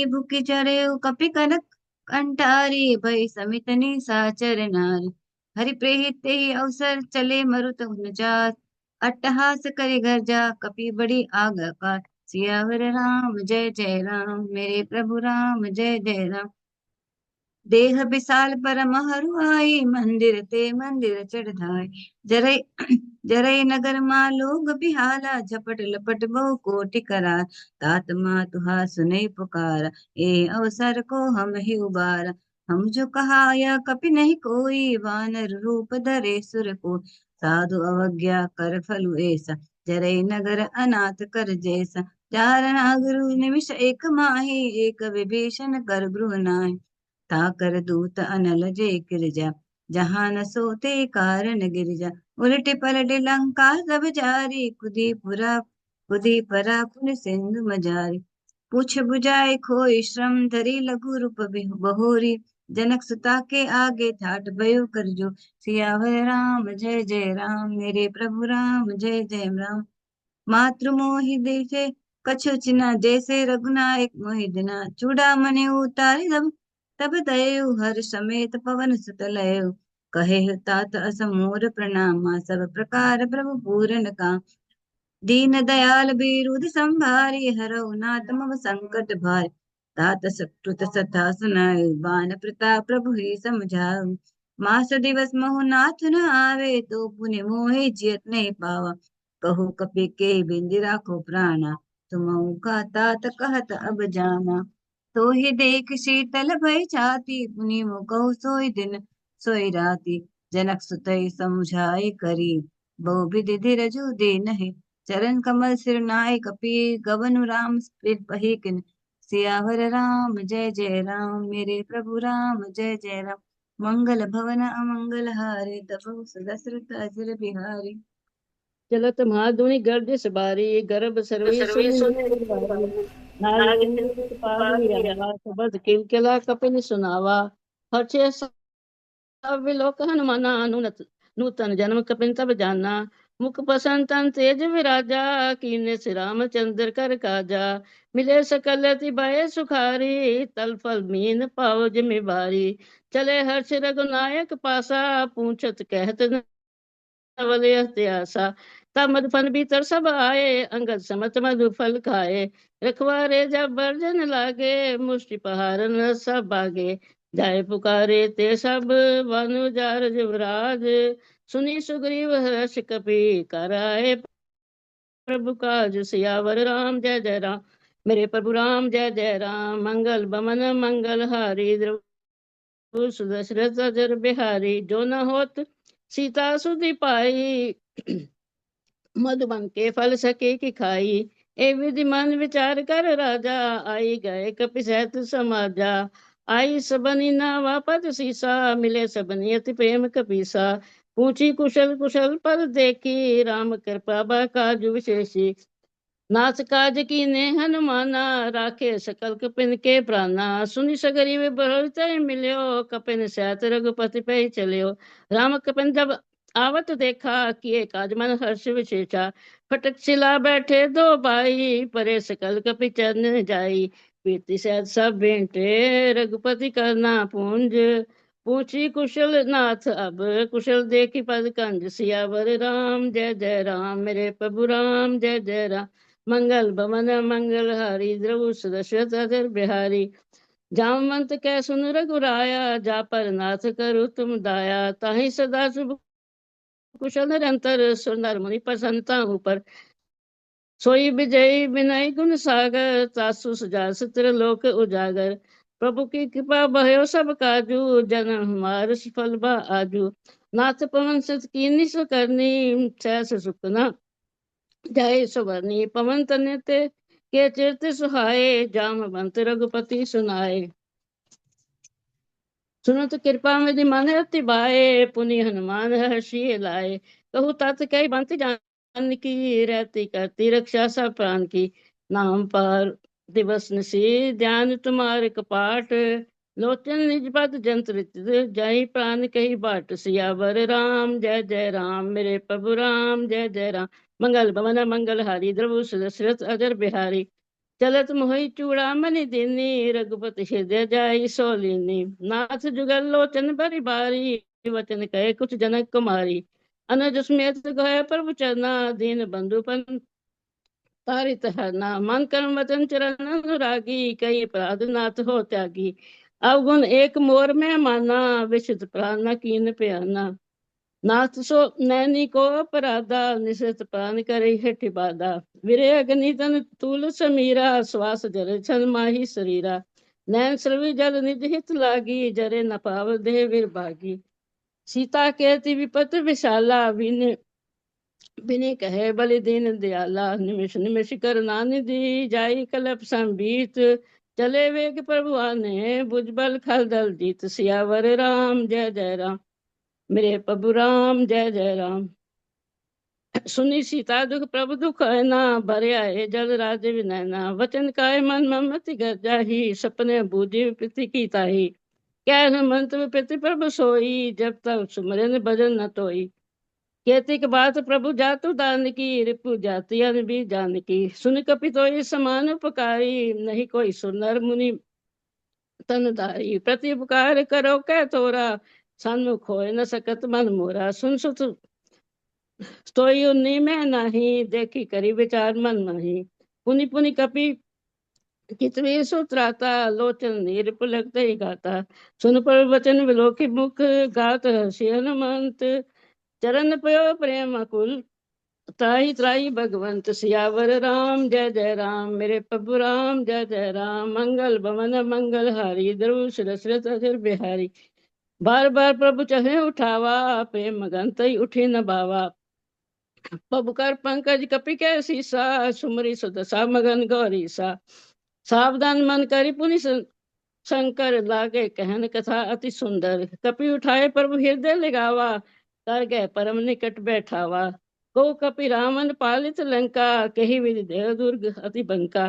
भूखि चढ़े कपि कनक कंटारी, भय समित निशाचर नारी। हरि प्रेहित तेहि अवसर चले मरुत अनुचार। अट्टहास करि गर्जा कपि बड़ी आज्ञाकार। सियावर राम जय जय राम, मेरे प्रभु राम जय जय राम। देह विशाल परम हरुआई, मंदिर ते मंदिर चढ़ धाय। जरै जरै नगर लोग बिहाला, झपट लपट बहु कोटि करार। तात मातुहा सुनई पुकारा, ए अवसर को हम ही उबारा। हम जो कहा या कपि नहीं कोई, वानर रूप धरे सुर को। साधु अवज्ञा कर फलु ऐसा, जरै नगर अनाथ कर जैसा। चार नागरु निमिष एक माही, एक विभीषण कर गृह नाहि। ताकर दूत अनल जय गिरजा, जहाँ न सोते कारण गिरिजा। उलटे पलटे लंका सब जारी, खुदी परा पुन सिंधु मजारी। पूछ बुझाए खोई श्रम धरी, लघु रूप बहोरी। जनक सुता के आगे ठाट भयो कर जो। सियावर राम जय जय राम, मेरे प्रभु राम जय जय राम। मातृ मोहि देखे कछु चिन्ह, जैसे रघुनायक मोहि दिना। चूड़ामणि उतारि तब दयु, हर समेत पवन सुत लयउ। कहे तात असमोर प्रणामा, सब प्रकार प्रभु पूरन काम। दीन दयाल बिरुद संभारी, हरऊ नाथ मम संकट भारी। तात सकृत सथा सुनाई, बान प्रताप प्रभु ही समझाऊ। मास दिवस महु नाथ न आवे, तो पुनि मोहि जियत नहीं पावा। कहु कपि के बिंद राखो प्राणा, तुमहु का तात कहत अब जाना। तो ही देख शीतल भय छाती, पुनि कहु सोई दिन सोई राती। जनक सुतई समुझाई करी, बहु विधि धीरजु दे नहीं। चरण कमल सिर नाय कपीर, गवन राम पही किन। सियावर राम जय जय राम, मेरे प्रभु राम जय जय राम। मंगल भवन अमंगल हारे, तपहु दशरथ अजर बिहारी। चलत महाधुनि गर्दिश बारी, गर्भ सर्वे सुनि निर्वारी। नारी तुल्य पाली आवा, सबद किलकिला कपिन सुनावा। हर्षे सब विलोक हनुमाना, नूतन जन्म कपिन तब जाना। मुख बसन तन तेज विराजा, कीने से रामचंद्र कर काजा। मिले सकल अति भय सुखारी, तल फल मीन पाओ जिमि भारी। चले हर्ष रघुनायक पासा, पूछत कहत नवल त्यासा। तब मधुफल भीतर सब आए, अंगद समत मधुफल खाए। रखवारे जब बरजन लागे, मुष्टि पहारन सब बागे। जाय पुकारे ते सब, भानु जार युवराज। सुनी सुग्रीव हर्ष कपि, कराए प्रभु काज। सियावर राम जय जय राम, मेरे प्रभु राम जय जय राम। मंगल बमन मंगल हारी, द्रव सुदशरथ अजर बिहारी। जो न होत सीता सुधि पाई, मधुबन के फल सके कि खाई। ए विधि मन विचार कर राजा, आई गए कपि सहत समाजा। आई सबनी नावा पद सीसा, मिले सबनी अति प्रेम कपीसा। पूछी कुशल कुशल पर देखी, राम कृपा बा काजु विशेषी। नाथ काज कीने हनुमाना, राखे सकल कपिन के प्राणा। सुनि सगरी बरत मिल्यो, कपिन सैत रघुपति पे चलियो। राम कपिन जब आवत देखा, किए काज मन हर्ष विशेषा। फटक शिला बैठे दो भाई, परे सकल कपि चरण जाई। प्रीति सैत सब बेंटे, रघुपति करना पूंज। पूछी कुशल नाथ अब, कुशल देखी पद कंज। सियावर राम जय जय राम, मेरे प्रभु राम जय जय राम। मंगल भवन मंगल हारी, द्रव सुदशरथ अजर बिहारी। जामवंत कै सुन रघुराया, जा पर नाथ करो तुम दाया। ताहि सदा शुभ कुशल निरंतर, सुर नर मुनि प्रसन्नता ऊपर। सोई विजयी विनय गुण सागर, तासु सजा सत्र लोक उजागर। प्रभु की कृपा भयो सब काजू, जन्म हमार सफल बा आजू। नाथ पवन सत कीनी करनी, सहस सुखना जय सुवर्णी। पवन तनयते के चिरत सुहाए, जामवंत रघुपति सुनाए। सुनत कृपा विधि मन अति बाए, पुनि हनुमान हर्षि लाए। कहु तात कई बंत जानकी, रहती करती रक्षा सब प्राण की। नाम पर दिवस निशी, ध्यान तुम्हारे कपाट। लोचन निज पद जंत्रित, जय प्राण कही बाट। सियावर राम जय जय राम, मेरे प्रभु राम जय जय राम। मंगल भवन मंगल हारी, द्रव सुदशरथ अजर बिहारी। चलत मोहि चूड़ामणि दीनी, रघुपति हृदय जाई सोलीनी। नाथ जुगल लोचन बरि बारी, वचन कहे कुछ जनक कुमारी। अनुज समेत गए प्रभु चरना, दीन बंधु पन तारित हरना। मन कर्म वचन चरण अनुरागी, कई अपराध नाथ हो त्यागी। अवगुण एक मोर में माना, विशुद्ध प्राण न कीन प्याना। नाथ सो नैनी को अपराधा, निश्चित प्राण करे हठ बाधा। विरे अग्नि तन तूल समीरा, श्वास जल छन माही शरीरा। नैन श्रवी जल निज हित लागी, जरे न पाव देह विरभागी। सीता कहती विपत विशाला, बिने कहे बलि दीन दयाला। निमिष निमिष करना निधि, जाई कलप संबीत। चले वेग प्रभु आने, भुजबल खल दल जीत। सियावर राम जय जय राम, मेरे प्रभु राम जय जय राम। सुनी सीता दुख प्रभु दुख है ना, भरे आए जल राज विनयना। वचन काय मन ममति घर जाही, सपने बूझी प्रीति की ताही। क्या मंत्र में प्रति प्रभु सोई, जब तक सुमरन भजन न तोई। कहती के बात प्रभु जातु दान की, रिपु जाति अन भी जान की। सुन कपि तो समान उपकारी, नहीं कोई सुनर मुनि तनधारी। प्रति उपकार करो कै तोरा, सन्मुख होय न सकत मन मोरा। सुन सुत तोई उन्नी में नहीं, देखी करी विचार मन नहीं। पुनि पुनि कपि कितवी सुत्राता, लोचन नीर पुलकते ही गाता। सुन पर वचन विलोकी मुख, गात हसी हनुमंत। चरण पयो प्रेम कुल, त्राही त्राही भगवंत। सियावर राम जय जय राम, मेरे प्रभु राम जय जय राम। मंगल भवन मंगल हारी, ध्रुव सुरसरत अजर बिहारी। बार बार प्रभु चहे उठावा, प्रेम गंत उठी न बावा। प्रभु कर पंकज कपि के सीसा, सुमरी सुदशा मगन गौरी सा। सावधान मन करी पुनि शंकर, लागे कहन कथा अति सुंदर। कपि उठाए प्रभु हृदय लगावा, कर गए परम निकट बैठावा। को कपि रावण पालित लंका, कही विधि देव दुर्ग अति बंका।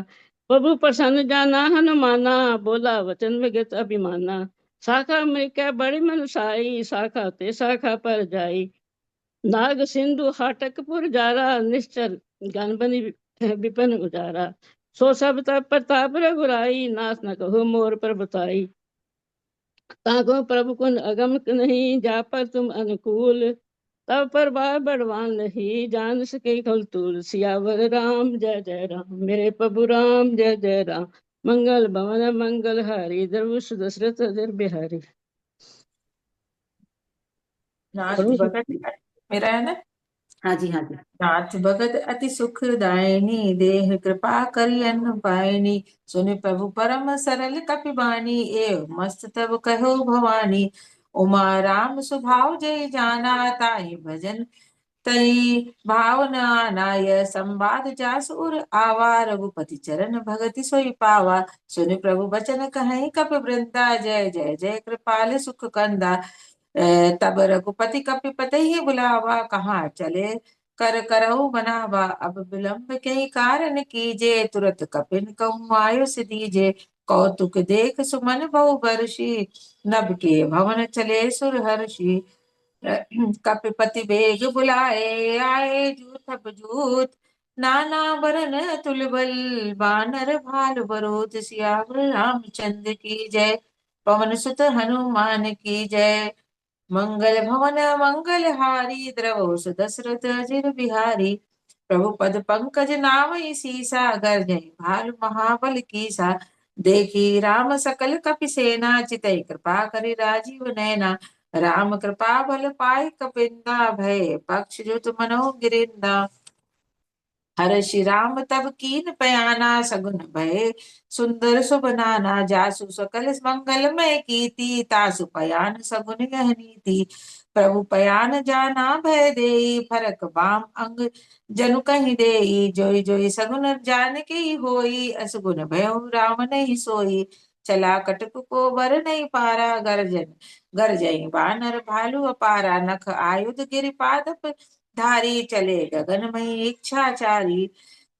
प्रभु प्रसन्न जाना हनुमाना, बोला वचन में गत अभिमाना। शाखा में क्या बड़ी मनुषाई, शाखा ते शाखा पर जाई। नाग सिंधु हाटकपुर जारा, निश्चर गण बनी विपिन उजारा। सो सब तब प्रताप रघुराई, नाथ न कहो मोर पर बताई। ताको प्रभु कुन अगम नहीं, जा पर तुम अनुकूल। तब पर बार बड़वान नहीं, जान सके खल तूल। सियावर राम जय जय राम, मेरे प्रभु राम जय जय राम। मंगल भवन मंगल हारी, द्रवुष दशरथ अजर बिहारी। नाथ भगत मेरा है ना। हाँ जी हाँ जी। नाथ भगत अति सुखदायिनी, देह कृपा करि अन्न पायनी। सुनि प्रभु परम सरल कपि बानी, एव मस्त तब कहो भवानी। उमा राम स्वभाव जय जाना, ताहि भजन तई भाव न आना। यह संवाद जासुर आवा, रघुपति चरण भगति सोई पावा। सुनि प्रभु बचन कहि कपि वृंदा, जय जय जय कृपाल सुख कंदा। तब रघुपति कपिपति ही बुलावा, कहाँ चले कर करहु बनावा। अब विलंब के कारण कीजे, तुरत कपिन कहूँ आयुष दीजे। कौतुक देख सुमन बहु बरसी, नभ के भवन चले सुर हर्षि। कपिपति बेग बुलाए, आए जूथ बजूथ। नाना वरन तुलबल, बानर भाल बरूथ। सियावर रामचंद्र की जय, पवन सुत हनुमान की जय। मंगल भवन मंगल हारी, द्रवो सुदशरथ अजिर बिहारी। प्रभु पद पंकज नाम सीसा, गर्जय भालु महाबल कीसा। देखी राम सकल कपि सेना, चितई कृपा करि राजीव नैना। राम कृपा बल पाई कपिंदा, भय पक्ष जुत मनो गिरिंदा। हर श्री राम तब कीन पयाना, सगुन भय सुंदर सुबनाना। जासु सकल मंगलमय कीर्ति, तासु पयान सगुन गहनीति। प्रभु पयान जाना भय देई, फरक बाम अंग जनु कहि देई। जोई जोई सगुन जानकी होई, असगुन भयो राम नहीं सोई। चला कटक को बर नहीं पारा, गर्जन गरजई बानर भालू अपारा। नख आयुध गिरि पादप धारी, चले गगन मही इच्छाचारी।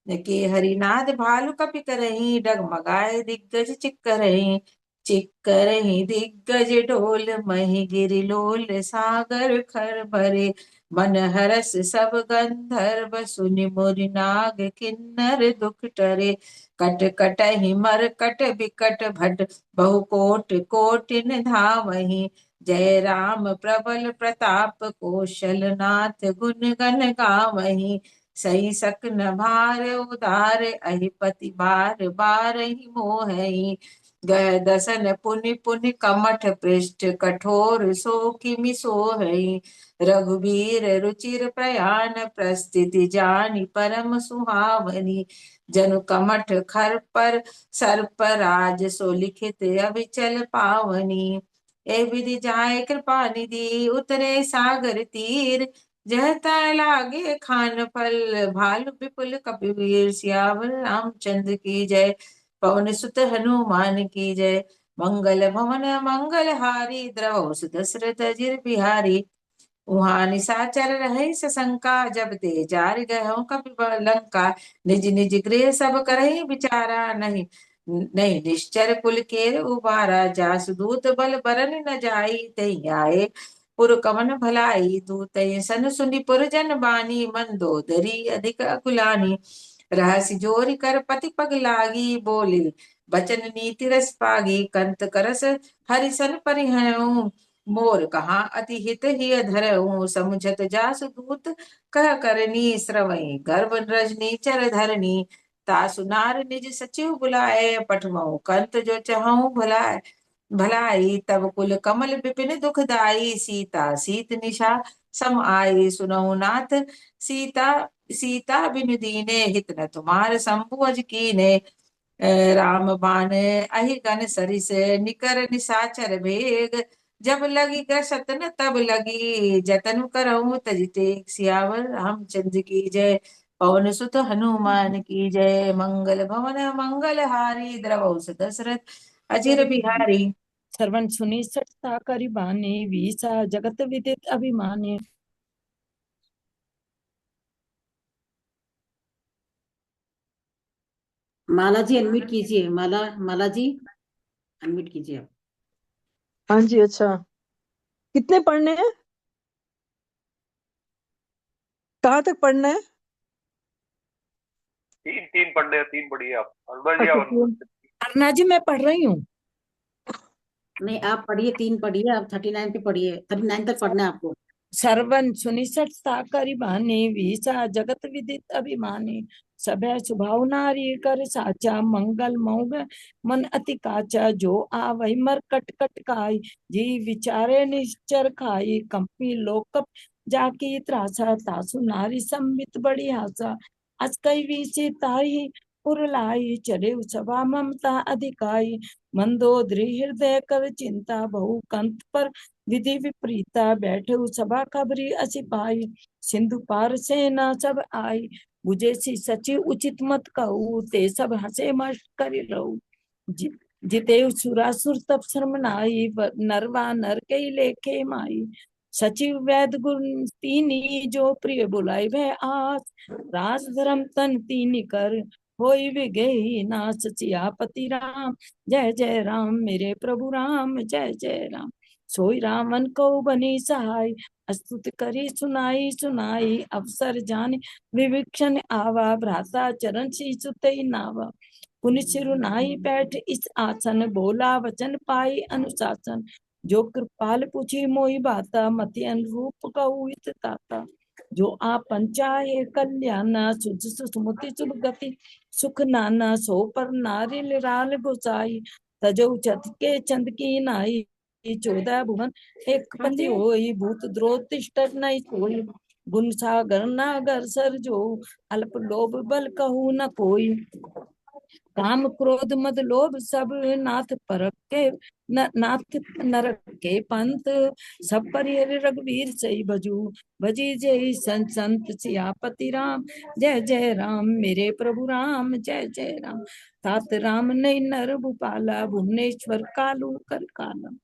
के हरिनाथ भालु कपि करही, डगमगाए दिग्गज चिक्करही। चिक्करही दिग्गज ढोल, मही गिरि लोल सागर खर भरे। मन हरस सब गंधर्व, सुनि मोरि नाग किन्नर दुख टरे। कट कटहि मरकट बिकट भट, बहु कोट कोटिन धावही। जय राम प्रबल प्रताप, कौशल नाथ गुण गण गावही। सही सकन भार उदार, अहिपति बार बार ही मोहि। गय दसन पुनि पुनि कमठ पृष्ठ, कठोर सो किमि सोहई। रघुबीर रुचिर प्रयाण, प्रस्थिति जानि परम सुहावनी। जनु कमठ खर पर सर्प राज, सो लिखित अविचल पावनी। ए विधि जाय कृपा निधि, उतरे सागर तीर। जह तै लागे खान फल, भालु विपुल कपिवीर। सियावर रामचंद्र की जय, पवन सुत हनुमान की जय। मंगल भवन मंगल हारी, द्रवहु सुदशरथ अजिर बिहारी। वहां निशाचर रहे सशंका, जब ते जार गयो कपि लंका। निज निज गृह सब करहि विचारा, नहीं नहीं निश्चर कुल के उबारा। जासु दूत बल बरन न जाई, तई आए पुर कवन भलाई। दूत सन सुनि पुर जन बानी, मंदोदरी अधिक अकुलानी। रहसि जोरि कर पति पग लागी, बोली बचन नीति रस पागी। कंत करस हरिसन परिहऊ, मोर कहाँ अति हित ही धरऊ। समुझत जासु दूत कह करनी, श्रवई गर्भ रजनी चर धरनी। तासु नार निज सचिव बुलाए, पठमऊ कंत जो चहऊ भुलाए। भलाई तब कुल कमल विपिन दुखदाई, सीता सीत निशा सम आई। सुनहु नाथ सीता सीता बिनु दीने, हित न तुम्हार शंभु अज कीने। राम बाण अहि गन सरिस, निकर निशाचर भेग। जब लगी ग्रसत न तब लगी, जतन करहु तज तेग। सियावर रामचंद्र की जय, पवन सुत हनुमान की जय। मंगल भवन मंगल हारी, द्रवहु दशरथ अजिर बिहारी। सर्वन सुनी सटता करि बाने, वीसा जगत विदित अभिमानी। माला जी अनम्यूट कीजिए, माला जी अनम्यूट कीजिए आप। हाँ जी, अच्छा कितने पढ़ने हैं, कहाँ तक पढ़ना है? तीन तीन पढ़ने हैं, तीन पढ़िए आप हनुमान जी। अच्छा, आप अर्ना जी मैं पढ़ रही हूँ। नहीं आप पढ़िए, 3 पढ़िए आप, 39 पे पढ़िए, 39 तक पढ़ना है आपको। सर्वन सुनिसटता करि बाने, वीसा जगत विदित अभिमानी। सभय स्वभाव नारी कर साचा, मंगल मौग मन अति काचा। जो आवै मर कट कट खाई, जी विचारे निश्चर खाई। कंपी लोक जाकी त्रासा, तासु नारी संबित बड़ी आशा। अस कई विषय ताही पुरलाई, चले सभा ममता अधिकाई। मंदोदरी हृदय कर चिंता, बहु कंत पर विधि विपरीता। बैठे सभा खबरी असिपाई, सिंधु पार सेना सब आई। बुझे सी सची उचित मत कहू, ते सब हसे मस्त करि रहू। जिते सुरासुर तप शर्म नाई, नरवा नर कई लेखे माई। सचिव वैद गुण तीनी, जो प्रिय बुलाई भय आस। राज धर्म तन तीनी कर, होई विगही नाश। सियापति राम जय जय राम, मेरे प्रभु राम जय जय राम। सोई रामन को बनी सहाय, अस्तुत करी सुनाई सुनाई। अवसर जान विविक्षण आवा, भ्राता चरण शीसुते नावा। पुनि सिरु नाई बैठ इस आसन, बोला वचन पाई अनुशासन। जो कृपाल पूछी मोहि बाता, मति अनुरूप कहु हित ताता। जो आपन चाहे कल्याणा, सुध सुमति सुभ गति सुख नाना। सो पर नारी निराल गोसाई, तजौ चत के चंद की नाई। 14 भुवन एक पति होई, भूत द्रोह तिष्ठत नहीं सोई। गुण सागर नागर सर जो, अल्प लोभ बल कहू न कोई। काम क्रोध मद लोभ सब, नाथ परख के नाथ नरक के पंथ। सब परिहर रघुवीर सही भजू, भजी जय संत सियापति राम जय जय राम। मेरे प्रभु राम जय जय राम। तात राम नहीं नर भूपाला, भुवनेश्वर कालू कर काला।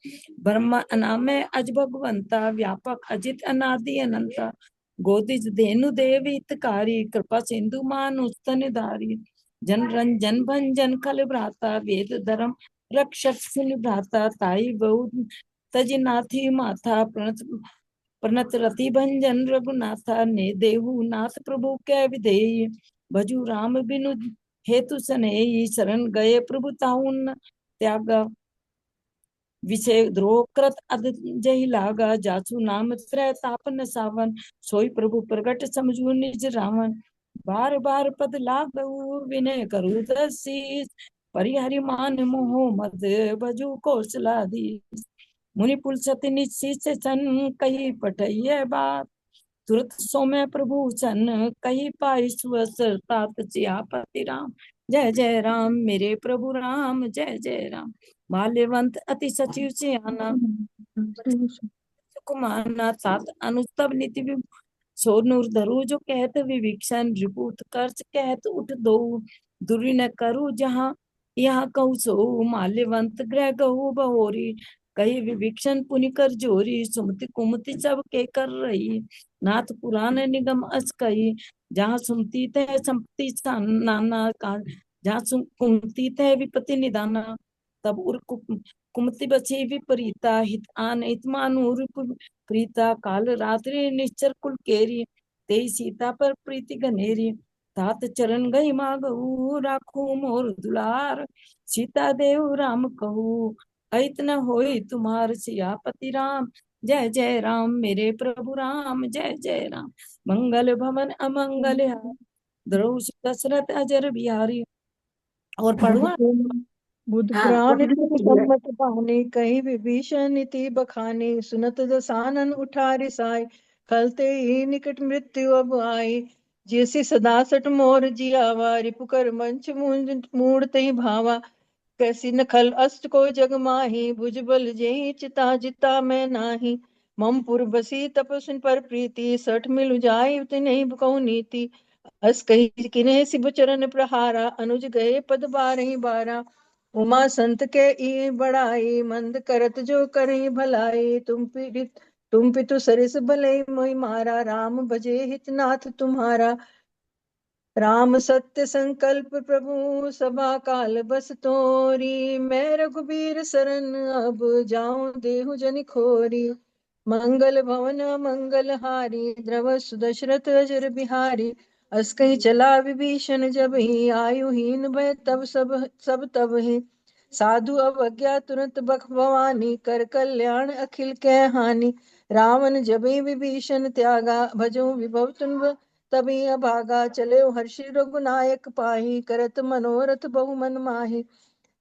ब्रह्म अनामय अज भगवंता, व्यापक अजित अनादि अनंता। गोदिज धेनु देव हितकारी, कृपा सिंधु मानुष तन धारी। जन रंजन भंजन खल भ्राता, वेद धर्म रक्षक सुन भ्राता। ताई बहु तज नाथी माथा, प्रणत रति भंजन रघुनाथा। ने देहु नाथ प्रभु कै विधेय, भजू राम बिनु हेतु सनेही। शरण गए प्रभु ताहु न त्यागा, विषय द्रोह कृत अध जहि लागा। जासु नाम त्रय तापन सावन, सोई प्रभु प्रगट समझू निज रावण। बार बार पद लागू, विनय करू दसीस। परिहरि मान मोह मद, भजू कौशलाधीश। मुनि पुलसति निशीष सन, कही पठैय बात। तुरत सौम्य प्रभु सन, कही पाई सुअसर तात। सियापति राम जय जय राम, मेरे प्रभु राम जय जय राम। माल्यवंत अति सचिव सियाना, सुकुमाना। तात अनुस्तव नीति सोनूर धरु, जो कहत विभीषण। रिपुत कर्ष कहत उठ दो, दूरी न करू जहाँ यहाँ कहू सो। माल्यवंत ग्रह गहु बहोरी, कही विभीषण पुनि कर जोरी, सुमति कुमति सब के कर रही। नाथ पुराण निगम अस कही, जहाँ सुनती थे संपत्ति नाना का, जहाँ कुमती थे विपत्ति निदाना। तब उर कुमति बची विपरीता, हित आन हित मानुर प्रीता। काल रात्रि निश्चर कुल केरी, ते सीता पर प्रीति गनेरी। तात चरण गई मागऊ, राखू मोर दुलार। सीता देव राम कहू, अहित न होई तुम्हार सियापति राम। जय जय राम मेरे प्रभु राम, जय जय राम। मंगल भवन अमंगल हारी, द्रौ दशरथ अजर बिहारी। और पढ़ुआ। बुध हाँ पुराण पढ़ने तुम के लिए। सम्मत बहाने, कही विभीषण नीति बखाने। सुनत दसानन उठारि साय, खलते ही निकट मृत्यु अब आई। जैसी सदा सट मोर जियावा, रिपुकर मंच मूढ़ ही भावा। कैसी नखल अष्ट को जग माही, भुजबल जेहि चिता जिता मैं नाही। मम पुर बसी तपस्विन पर प्रीति, सठ मिल जाय तिन्हि कहु नीति। अस कही किन्हे सिब चरण प्रहारा, अनुज गए पद बारहि बारा। उमा संत के ई बड़ाई, मंद करत जो करहि भलाई। तुम पितु सरिस भले मोहि मारा, राम भजे हितनाथ तुम्हारा। राम सत्य संकल्प प्रभु सभा काल बस तोरी। मैं रघुबीर सरन अब जाऊं देहु जनि खोरी। मंगल भवन मंगल हारी, द्रव सुदशरथ अजर बिहारी। अस कहीं चला विभीषण जब ही, आयुहीन भय तब सब तब ही। साधु अवज्ञा तुरंत बख भवानी, कर कल्याण अखिल कै हानि। रावण जबहि विभीषण त्यागा, भजो विभव तुम तभी अभागा। चले हर्षि रघुनायक पाही, करत मनोरथ बहु मन माही।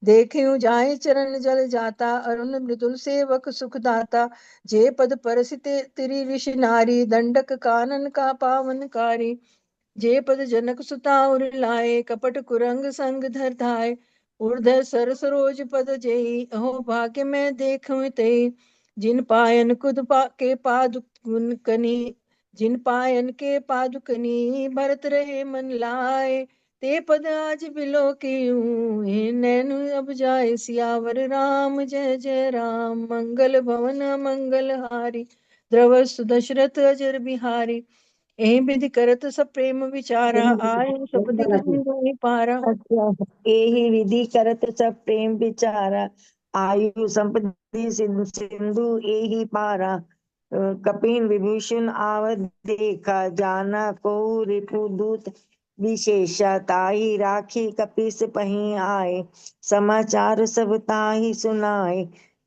देखियो जाय चरण जल जाता, अरुण मृदुल सेवक सुख दाता। जे पद परसिते तिरि ऋषि नारी, दंडक कानन का पावनकारी। जे पद जनक सुता उर लाए, कपट कुरंग संग धर धाय। उर्धर सर सरोज पद जेई, अहो भाग्य मैं देखूं तेई। जिन पायन के पादुक कनी, जिन पायन के पादुकनी। भरत रहे मन लाए, ते पद आज बिलो की नैनु अब जाए। सियावर राम जय जय राम, मंगल भवन मंगल हारी। द्रव सुदशरथ अजर बिहारी। एहि विधि करत सब प्रेम विचारा, आय सब दिख नहीं पारा। अच्छा, यही विधि करत सब प्रेम विचारा, आयु संपत्ति सिंधु यही पारा। कपिन विभीषण आवत देखा, जाना को रिपु दूत विशेषा। ताहि राखी कपिस पही आए, समाचार सब ताहि सुनाए।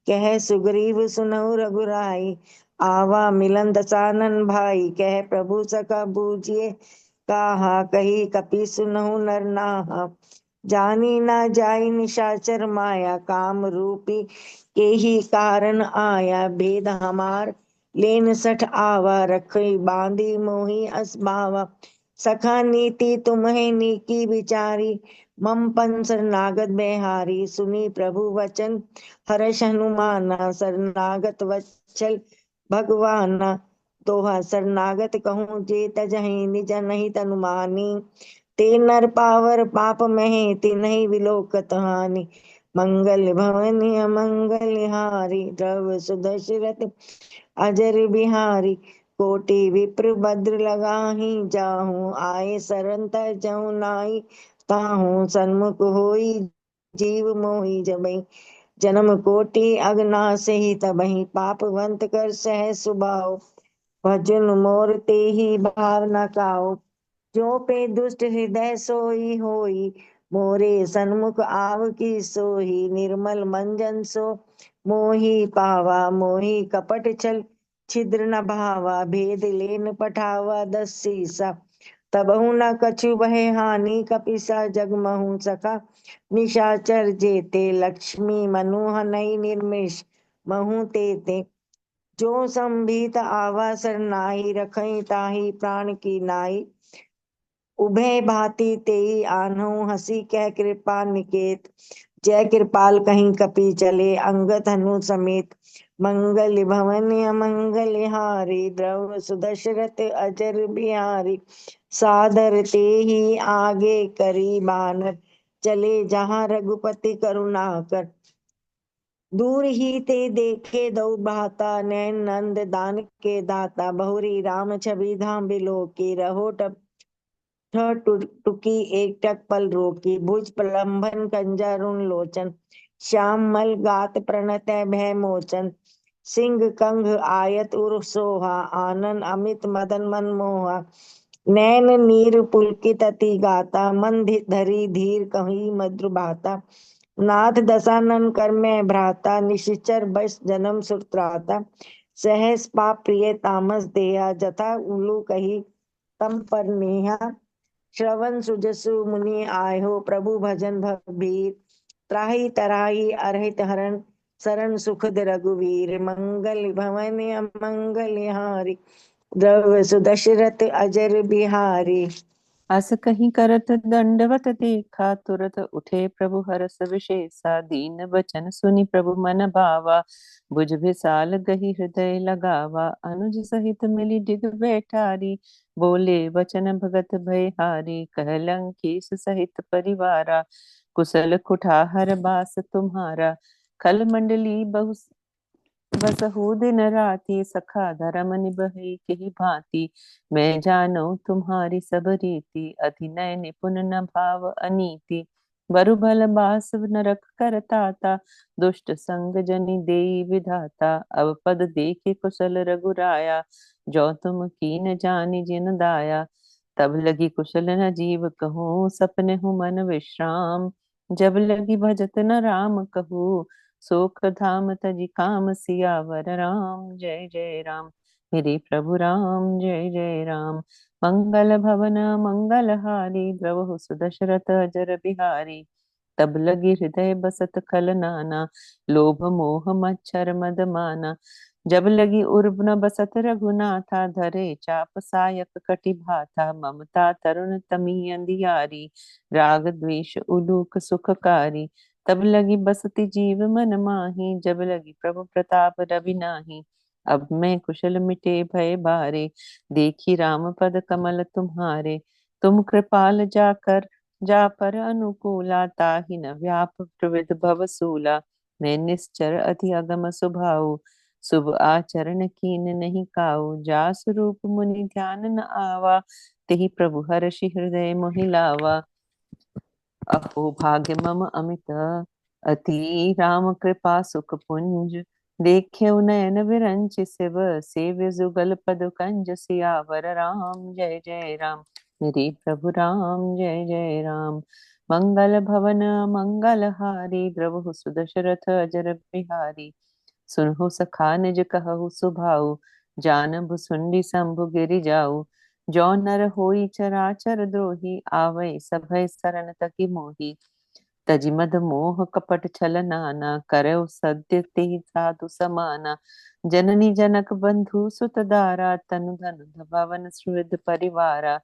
कह सुग्रीव सुनऊ रघुराई, आवा मिलन दसानन भाई। कह प्रभु सका बूझिए कहा, कही कपि सुनहु नर नाहा। जानी ना जाई निशाचर माया, काम रूपी के ही कारण आया। भेद हमार लेन सठ आवा, रखई बांधी मोही अस भावा। सखा नीति तुम्हें नीकी विचारी, मम पन शरणागत बेहारी। सुनी प्रभु वचन हर्ष हनुमाना, शरणागत वत्सल भगवाना। दोहा शरणागत कहूँ जे तजहि, निज नहीं तनुमानी। ते नर पावर पाप महे, तिन्हि विलोकत हानि। मंगल भवन अमंगल हारी, द्रव सुदशरथ अजर बिहारी। कोटि विप्र भद्र लगाही, जाहू आए सरन जहु नाई। ताहू सन्मुख होई जीव मोहि जबई, जन्म कोटि अगनासे ही तबहि। पापवंत कर सह सुभाव, भजन मोर ते ही भावना काओ। जो पे दुष्ट हृदय सोई होई, मोरे सन्मुख आव की सोही। निर्मल मंजन सो मोही पावा, मोही कपट छल छिद्र न भावा। भेद लेन पठावा 10 सीसा, तबहु न कछु बहे हानि। कपिसा जगमहु सका निशाचर जेते, लक्ष्मी मनु हनई निर्मिष महु तेते। जो संभीत आवा सरनाही, रखई ताही प्राण की नाई। उभय भांति तेई आन्हु, हंसी कह कृपा निकेत। जय कृपाल कहीं कपि चले, अंगद हनु समेत। मंगल भवन अमंगल हारी, द्रव सुदशरथ अजर बिहारी। सादर ते ही आगे करी बानर, चले जहाँ रघुपति करुणा कर। दूर ही ते देखे दौ भाता, नैन नंद दान के दाता, बहुरी राम छवि धाम बिलो की, रहो टुकी एक टक पल रोकी, भुज प्रलंबन कंजरुण लोचन, श्याम मल गात प्रणत भय मोचन, सिंह कंघ आयत उर सोहा, आनन अमित मदन मन मोहा, नैन नीर पुलकित अति गाता, मन धरी धीर कही मधुर भाता, नाथ दशानन कर में भ्राता, निशिचर बस जन्म सुत्राता, सहस पाप प्रिय तामस देहा, जथा उल्लू कही तम पर नेहा, श्रवण सुजसु मुनि आयो, प्रभु भजन भीर, त्राहि तराहि अरहित हरण, शरण सुखद रघुवीर, मंगल भवन अमंगल हारी, द्रव्य सुदशरथ अजर बिहारी। अस कहीं करत दंडवत देखा, तुरत उठे प्रभु हरष विशेषा, दीन बचन सुनि प्रभु मन भावा, भुज विशाल गही हृदय लगावा, अनुज सहित मिली डिग बैठारी, बोले वचन भगत भयहारी, कहलंकेश सहित परिवारा, कुशल कुठार बास तुम्हारा, खल मंडली बहु बसहु दिन राति, सखा धर्म निबहि केहि भांति, मैं जानो तुम्हारी सब रीति, अतिनय निपुण न भाव अनीति, बरु भल बास नरक कर ताता, दुष्ट संग जनि देई विधाता, अब पद देखे कुशल रघुराया, जो तुम कीन जानि जिन दाया, तब लगी कुशल न जीव कहूँ, सपने हूँ मन विश्राम, जब लगी भजत न राम कहूँ, सोख धाम तजि काम सियावर राम, जय जय राम, मेरे प्रभु राम, जय जय राम, मंगल भवन मंगल हारी, द्रवहु सुदशरथ अजर बिहारी, तब लगी हृदय बसत खल नाना, लोभ मोह मच्छर मद माना, जब लगी उर्ब न बसत रघुनाथा, धरे चाप सायक कटि भाथा, ममता तरुण तमी अंधियारी, राग द्वेष उलूक सुखकारी, तब लगी बसती जीव मन माही, जब लगी प्रभु प्रताप रवि नाही, अब मैं कुशल मिटे भय बारे, देखी राम पद कमल तुम्हारे, तुम कृपाल जा पर अनुकूला, ताहि न व्याप प्रविध भव सूला, मैं निश्चर अति अगम स्वभाव, शुभ आचरण कीन नहीं काऊ, जास रूप मुनि ध्यान न आवा, तेहि प्रभु हर्षि हृदय मोहि लावा, अहो भाग्य मम अमित अति, राम कृपा सुख पुंज, देख्यउ नयन विरंच शिव, सेव्य जुगल पद कंज, सियावर राम, जय जय राम, मेरे प्रभु राम, जय जय राम, मंगल भवन मंगल हारी, द्रवहु सुदशरथ अजर बिहारी, सुनहु सखा निज कहु सुभाऊ, जानबु सुंडी शंभु गिरि जाऊ, जो नर होई चराचर द्रोही, आवै सभय शरण तकी मोही, तजि मद मोह कपट छल नाना, करौ सत्य तेहि साधु समाना, जननी जनक बंधु सुत दारा, तनु धन भवन सुहृद परिवारा,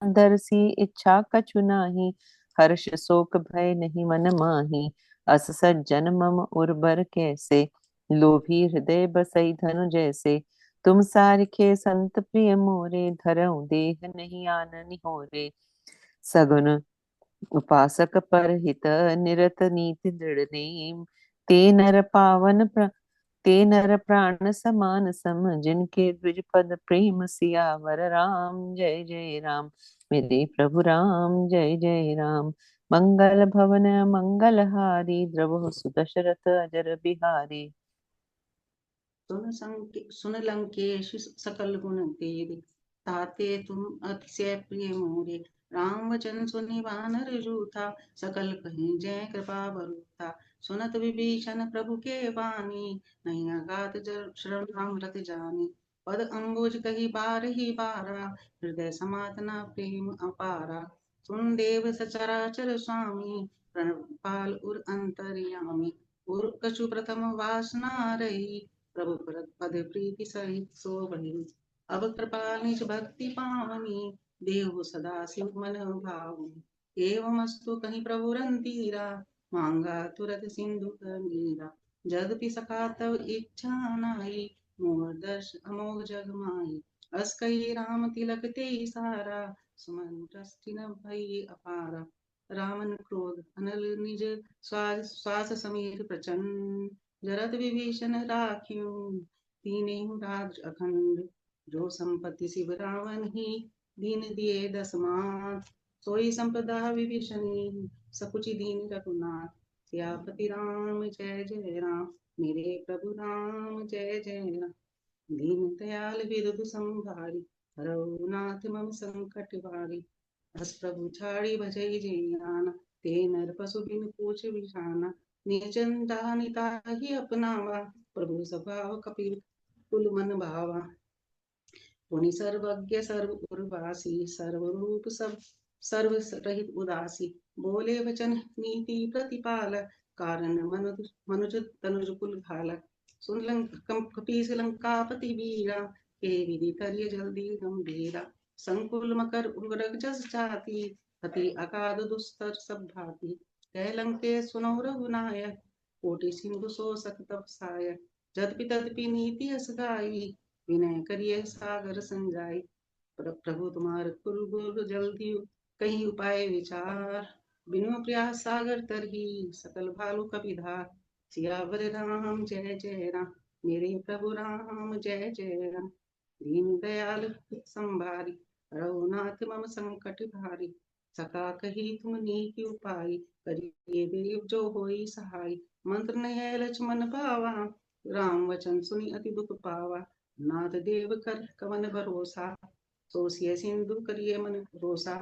दरसी इच्छा कछु नाही, हर्ष शोक भय नहीं मन माही, अस सज्जन मम उर्बर कैसे, लोभी हृदय बसई धनु जैसे, तुम सारिखे संत प्रिय मोरे, धरऊ देह नहीं आननि होरे, सगुन उपासक पर हित निरत नीति दृढ़ नेम, ते नर प्राण समान सम, जिनके द्विज पद प्रेम सियावर राम, जय जय राम, मेरे प्रभु राम, जय जय राम, मंगल भवन मंगल हारी, द्रवहु सुदशरथ अजर बिहारी, सुन लंकेश सकल गुण तेरे, ताते तुम अतिशय प्रिय मोरे, राम वचन सुनि वानर रूठा, सकल कहीं जय कृपा बरूठा, सुनत विभीषण प्रभु के वाणी, नहीं अगाध श्रवण अमृत जानी, पद अंबुज कही बार ही बारा, हृदय समातना प्रेम अपारा, सुन देव सचराचर स्वामी, प्रणपाल उर अंतर्यामी, उर कछु प्रथम वासना रही, प्रभु पद प्रीति सहित सो बही, अब कृपा निज भक्ति पावनी, देव सदा शिव मन भावनी, एवं अस्तु कहीं प्रभु रंतीरा, मांगा तुरत सिंधु मीरा, जगति सका तव इच्छा नाई, मोर दर्श अमोघ जग माई, अस कही राम तिलक ते सारा, सुमन दृष्टि न भई अपारा रावण क्रोध अनल निज श्वास समीर प्रचंड जरत विभीषण राखियो तीनों राज अखंड जो संपत्ति शिव रावण ही दीन दिए दस मात सोई संपदा विभीषणी सकुचि दीन रघुनाथ सियापति राम जय जय राम मेरे प्रभु राम जय जय राम दीन दयाल विरुद्ध संभारी रघुनाथ मम संकट भारी बस प्रभु छाड़ी भजई जैयाना ते नर पशु बिन पूछ बिछाना निर्जनता निताहि अपनावा प्रभु स्वभाव कपिल कुल मन भावा पुनि सर्वज्ञ सर्व उर्वासी सर्वरूप सब सर्व रहित उदासी बोले वचन नीति प्रतिपाल कारण मनुज तनुज कुल भाला सुन कपीस लंकापति वीरा के विधि करिय जल्दी गंभीरा संकुल मकर उग्र जस जाति अति अकाद दुस्तर सब भाति कह लंके सुनो रघुनायक कोटि सिंधु सो सकत साय जदपि तदपि नीति अस गाई विनय करिए सागर संजाई प्रभु तुम्हार कुल जल्दी कहीं उपाय विचार बिनु प्रयास सागर तरही सकल भालू कपिधार सियावर राम जय जय राम मेरे प्रभु राम जय जय राम दीन दयाल संभारी रघुनाथ मम संकट भारी सका कही तुम नीति उपाय करिए देव जो होई सहाय मंत्र नहीं लक्ष्मण पावा राम वचन सुनी अति दुख पावा नाथ देव कर कवन भरोसा सोसिय सिंधु करिए मन भरोसा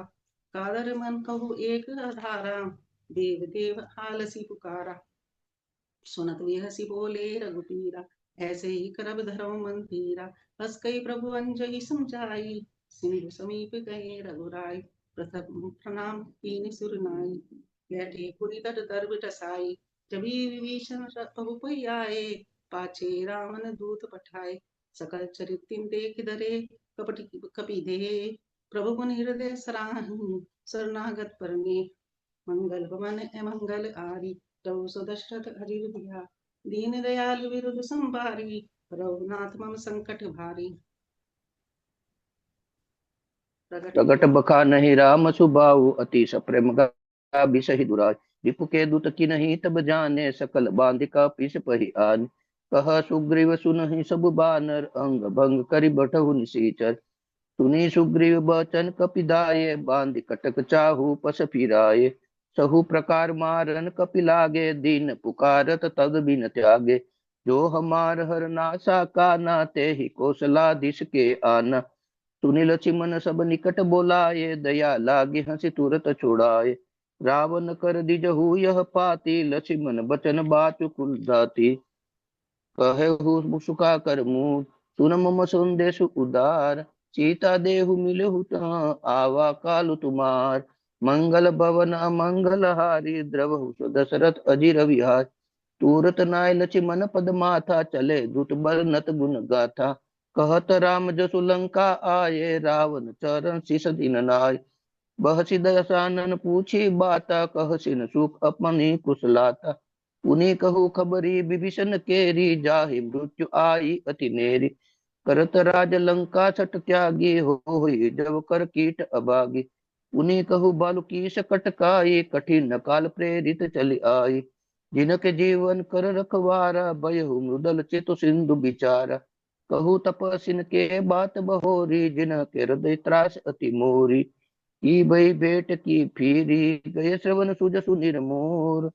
कादर मन कहु एक आधारा देव देव आलसी पुकारा सुनत हसी बोले रघुपीरा ऐसे ही करब धरो मन धीरा बस कई प्रभु अंजलि समझाई सिंधु समीप गए रघुराई प्रथम प्रणाम कीन सुरनाई बैठे पुरी तट दर्भ टसाई जबी विभीषण प्रभु पै आए पाछे रावण दूत पठाए सकल चरित्र देख दरे कपट कपि दे प्रभु गुण हृदय सराही शरणागत परमे मंगल भवन मंगल आरी प्रभु सुदशरथ अजीर दिया दीन दयाल विरुद्ध संभारी रघुनाथ मम संकट भारी प्रगट बखा नहीं राम सुबाऊ अति सप्रेम सही दुराज रिपु के दूत की नहीं तब जाने सकल बांधिका पिस पही आन कह सुग्रीव सुनहि सब बानर अंग भंग करि बटहु निसीचर सुनी सुग्रीव बचन कपिदाये बांधि कटक चाहू पस फिराये सहु प्रकार मारन कपि लागे दीन पुकारत तग बिन त्यागे जो हमार हर नासा का नाते ही कौशलाधीश के आना सुनील चिमन सब निकट बोलाये दया लागे हंसी तुरत छोड़ाये रावण कर दिजहु यह पाती लक्ष्मण बचन बाचु कुल दाती कहे सुखा कर मुँह सुन मम संदेश उदार सीता देहु मिलहु आवा कालु तुम्हार मंगल भवन अमंगल हारी द्रवहु दशरथ अजीर विहार तुरत नाय लक्ष्मण पद माथा चले दुत बल नत गुण गाथा कहत राम जसु लंका आये रावण चरण शीस दिन नाय बहसी दयानन पूछी बाता कहसिन सुख अपनी कुशलाता पुनि कहू खबरी विभीषण केरी जाहि मृत्यु आई अति नेरी करत राज लंका छट त्यागी होई जब कर कीट अभागी पुनि कहू बालु की सकट काई कठिन काल प्रेरित चली आई जिनके जीवन कर रखवारा भयहु मृदल चित सिंधु बिचारा कहू तपसिन के बात बहोरी जिनके हृदय त्रास अति मोरी की भई भेंट की फिरी गए श्रवण सुजसु निर्मोर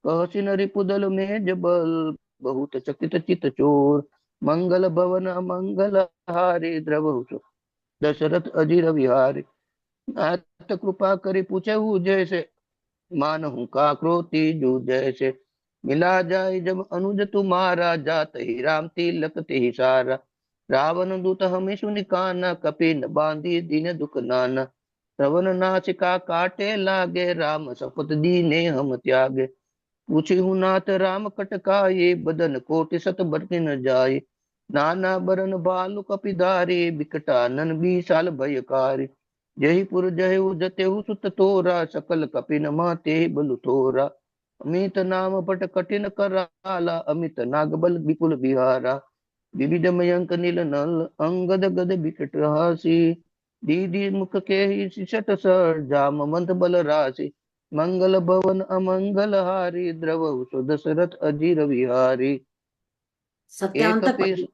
कहसिन रिपुदल में जबल बहुत चकित चित चोर मंगल भवन मंगल हारी द्रवहु दशरथ अजीर विहारी नाथ कृपा करी पूछहु जैसे मानहु का क्रोती जो जैसे मिला जाए जब अनुज तुम्हारा जात ही राम तिलक ही सारा रावण दूत हमें सुनि काना कपिन बांधी दीन दुख नाना श्रवण नासिका काटे लागे राम शपथ दीने हम त्यागे पूछहु नाथ राम कटकाये बदन कोटि सत बरति न जाए नाना बरन बालु कपिधारी बिकटानन बीसाल भयकारी जही पुर जहु जतेहु सुत तोरा सकल कपिन माते बलु थोरा अमित नाम पट कठिन कराला अमित नागबल विपुल बिहारा विविध मयंक नील नल अंगद गद बिकट हासी दीदी मुख के ही शिशत सर जाम मंत बल राशि मंगल भवन अमंगल हारी द्रव दशरथ अजीर विहारी। 57 एक तक पीस पढ़िए।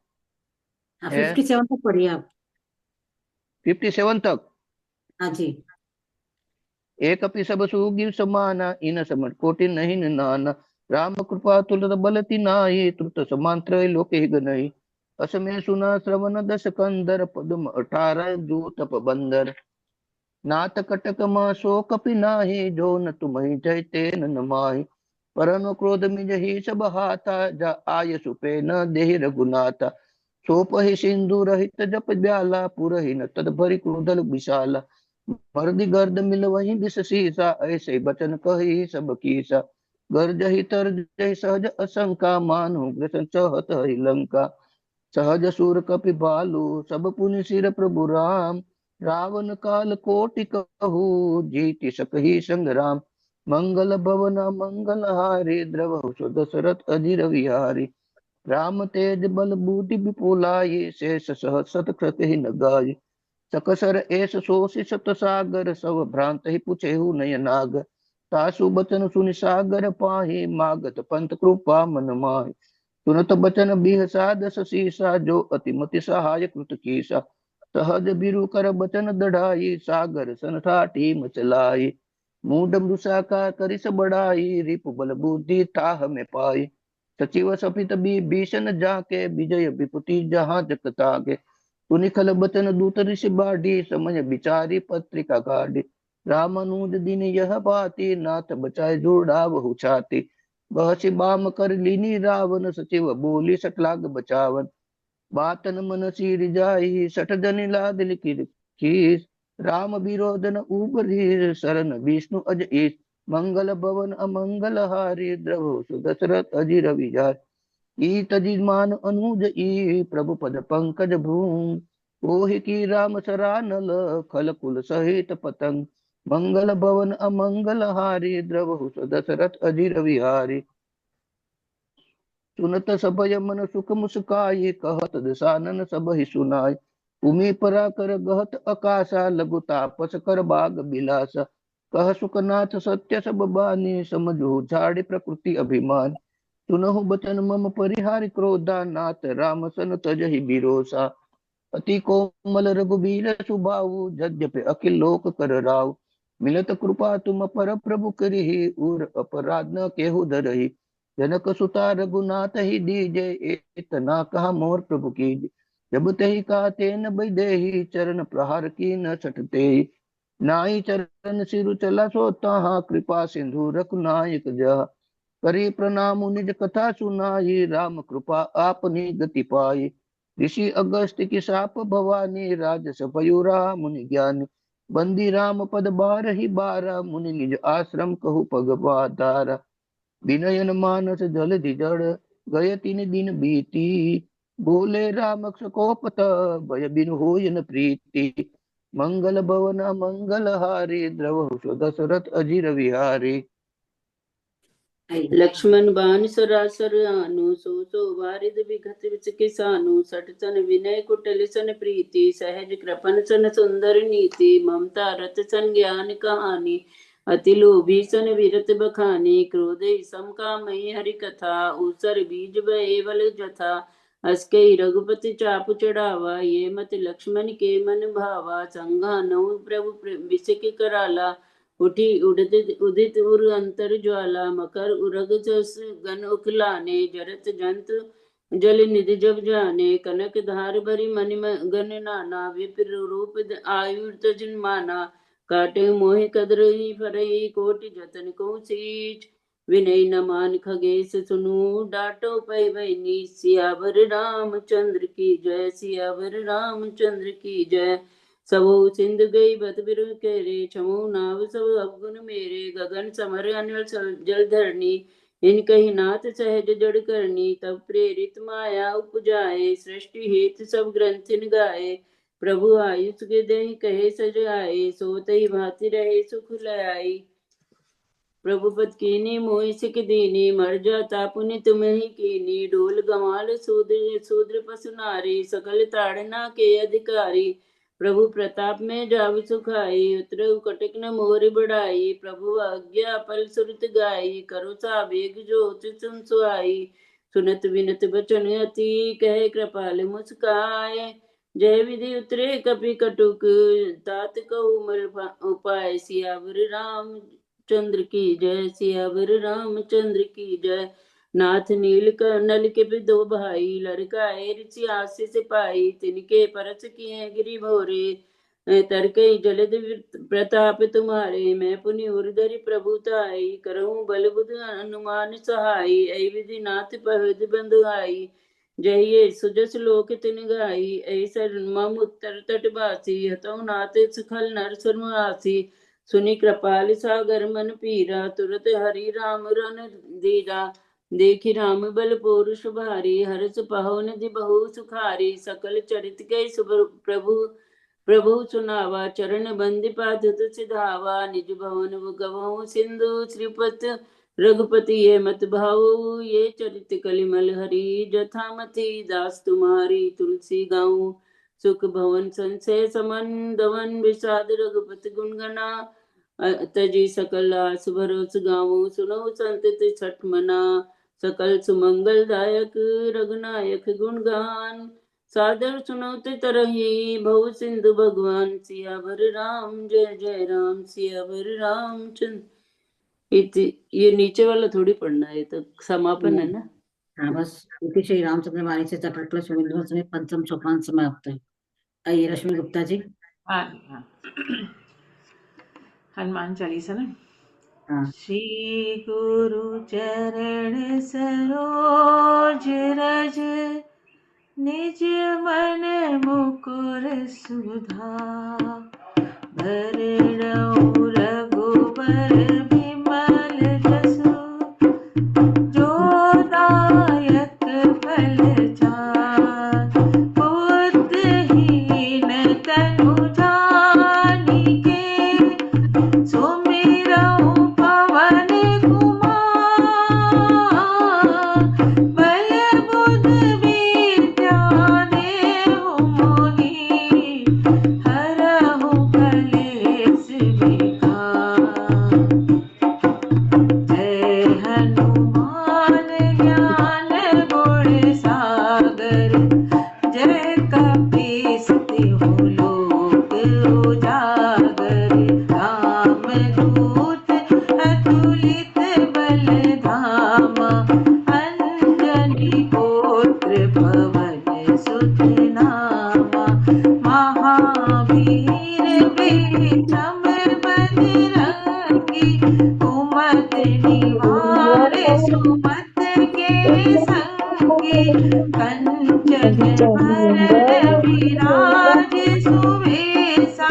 हाँ, है 57 तक पढ़िए आप। 57 तक। हाँ जी। एक अपि सब सुगी समाना इन समर कोटि नहीं नाना राम कृपा तुलत बलति नाहि त्रुत समांत्र लोके गनहि। असमय सुना श्रवण दस कंदर पद्म 18 जूत बंदर नाथ कटक मा सो कपि नाही जो न तुम्हि जय तेन न माहि। परम क्रोध मिजहि सब हाथा जा आय सुपे न देहि रघुनाथा। सोपहि सिंधु रहित जप ब्याला पुरहि न तद भरि क्रोधल विशाला। मर्दि गर्द मिल वही विष सीसा ऐसे बचन कही सब कीसा। गर्जहि तर्जहि सहज असंका मानो ग्रसन चहत हरि लंका। सहज सूर कपि बालु सब पुनि सिर प्रभु राम। रावण काल कोटि कहू जीति सकहि संग्राम। मंगल भवन मंगल हारी द्रवहु सो दशरथ अजिर विहारी। राम तेज बल बूटि विपुलाई शेष सहज सत कृति न गाय। सकसर एस सोषि सत सागर सब भ्रांत ही पुछेहु नय नाग। तासु बचन सुनि सागर पाहि मागत पंत कृपा मन माहि। सुनत बचन बिहसा शीसा जो अतिमति सहाय कृत कीसा। सहज बिरु कर बचन दढ़ाई सागर सन ठाठी मचलाई। मूड मृषा का करिस बढ़ाई रिपु बल बुद्धि ताह में पाई। सचिव सपित भीषण जाके विजय विपुति जहाँ जक तागे। पुनिखल बचन दूत ऋषि बाढ़ी समय बिचारी पत्रिका काढ़ी। रामानुज दिन यह बाती नाथ बचाए जोड़ा बहु छाती। बहसी बाम कर लीनी रावण सचिव बोली सटलाग बचावन। बातन मन सिर जाई सठ जन लाद लिखी। राम विरोधन उबरी शरण विष्णु अज ईश। मंगल भवन अमंगल हारी द्रव सुदशरथ अजिर विजय। ई तजिमान अनुज ई प्रभु पद पंकज भूम। ओहि की राम सरानल खल कुल सहित पतंग। मंगल भवन अमंगल हारी द्रव दशरथ अजिर विहारी। सुनत सबय मन सुख मुस्काई कहत दसानन सब ही सुनाई। भूमि परा कर गहत अकाशा लघु तापस कर बाग बिलासा। कह सुखनाथ सत्य सब बानी समझो झाड़ी प्रकृति अभिमान। सुनहु बचन मम परिहारि क्रोधा नाथ राम सन तजहि बिरोसा। अति कोमल रघुबीर सुबाहु यद्यपि अखिल लोक कर राव। मिलत कृपा तुम पर प्रभु करिहि उर अपराध न केहु धरहि। जनक सुता रघुनाथ ही दीजे इतना कहा मोर प्रभु की। जब तही का तेन बैदेही चरण प्रहार की न छटते। नाई चरण सिरु चला सो तहाँ कृपा सिंधु रघुनायक जहा। करी प्रणाम निज कथा सुनाई राम कृपा आपनी गति पाई। ऋषि अगस्त की साप भवानी राजस पयुरा मुनि ज्ञानी। बंदी राम पद बार ही बारा मुनि निज आश्रम कहु पगवादारा। विनयन मानस जल जड़ गय 3 दिन बीती। बोले राम सकोपत भय बिन होय न प्रीति। मंगल भवन मंगल हारी द्रव दशरथ अजिर विहारी। लक्ष्मण बान सरासर आनु सो सो वारिद विगत विच किसानु। सठ सन विनय कुटल सन प्रीति सहज कृपन सन सुंदर नीति। ममता रत सन ज्ञान कहानी अति लोभी सन विरत बखानी। क्रोध सम कामई हरि कथा ऊसर बीज बल जथा। अस्कई रघुपति चापु चढ़ावा ये मत लक्ष्मण के मन भावा। संघानऊ प्रभु विषय कराला उठी उदित उर अंतर ज्वाला। मकर उरग जस गन उखलाने जरत जंत जल निधि जब जाने। कनक धार भरी मनि गन नाना विप्र रूप आयु तजन माना। काटे मोहि कदरही फरही कोटि जतन को सीच। विनय न मान खगेश सुनु डाटो पै बहनी। सियावर रामचंद्र की जय सियावर रामचंद्र की जय। सबो सिंध गई बत बिरु केरे छमो नाव सब अवगुण मेरे। गगन समर अनल जल धरनी इन कही नाथ सहज जड़ करनी। तब प्रेरित माया उपजाए सृष्टि हेत सब ग्रंथिन गाए। प्रभु आयुष के दही कहे सजाए सो तही भांति रहे सुख लयाई। प्रभु पद कीनी मोहि सिक दीनी मर जाता पुनि तुम्हि कीनी। डोल गमाल शूद्र शूद्र पशु नारी सकल ताड़ना के अधिकारी। प्रभु प्रताप में जाव सुखाई, उतरऊ कटक न मोहर बढ़ाई। प्रभु आज्ञा पल सुरत गाई, करो साबेग जोत सुन सुहाई। सुनत विनत बचन अति, कहे कृपाल मुस्काए। जय विधि उतरे कपि कटुक, तात कउमल उपाय। सियावर राम चंद्र की जय, सियावर रामचंद्र की जय। नाथ नील नल के भी दो भाई, लड़काए ऋषि आशीष पाई। तिनके परस किए गिरि भोरे, तरकई जलद प्रताप तुम्हारे। मैं पुनि उर्धरि प्रभुताई, करहूँ बल बुध हनुमान सहाय। ऐ विधि नाथ पहद बंधुआई, जय ये सुजस लोक तिन गाई। ऐसा मम उत्तर तट बासी, हतौ नाथ सुखल नर सुरमासी। सुनि कृपाल सागर मन पीरा, तुरत हरि राम रन दीरा। देखि राम बल पौरुष भारी, हर्ष पहुन दि बहु सुखारी। सकल चरित गए सुभ प्रभु सुनावा, चरण बंदि पादुत सिधावा। निज भवन गवहु सिंधु, श्रीपत रघुपति ये मत भाऊ। ये चरित कलिमल हरि, जथामति दास तुम्हारी। तुलसी गाऊं सुख भवन संशय समन, दवन विषाद रघुपति गुण गना। तजी सकल आस भरोस गाऊं, सुनो संत छठ मना। सकल सुमंगल दायक रघुनायक गुणगान, सादर सुनौते तरही भव सिंधु भगवान। सियावर राम जय जय राम, सियावर रामचंद्र। ये नीचे वाला थोड़ी पढ़ना है, तो समापन है ना। हाँ बस इति श्री रामचंद्र वाणी से चक्रकल सुविंध्वंस में पंचम सोपान समाप्त है। आइए रश्मि गुप्ता जी। हाँ हाँ, हनुमान चालीसा ना। हाँ। श्री गुरु चरण सरोज रज, निज मन मुकुर सुधा। भरणौ रघुबर बिमल जसु, जो दायक फल चार। पुत्रहीन तनु जानिके, सुमिरौ पवन कुमार। बल बुद्धि विद्या देहु मोहि, हरहु कलेस विकार। जय हनुमान ज्ञान गुण सागर, जय कपीस तिहु लोक उजागर। रामदूत अतुलित बल धामा, अंजनी पुत्र पवन सुत नामा। महावीर विक्रम बजरंगी, कुमति निवारे सुमत के संगी। कंचन बरन विराज सुवेशा,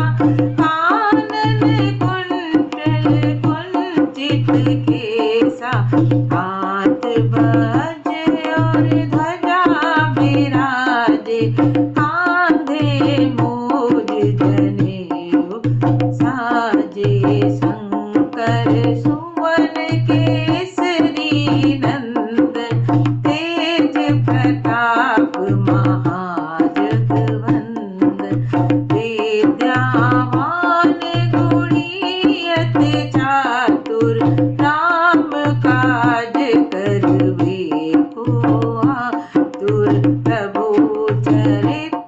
कानन कुंडल कुंचित केसा। हाथ वज्र और ध्वजा विराजे, कांधे मूज जनेऊ साजे। शंकर सुवन केसरी नंदन, तेज प्रताप महाजगवंदन। विद्यावान गुणी अति चातुर, राम काज करबे को आतुर। प्रभु चरित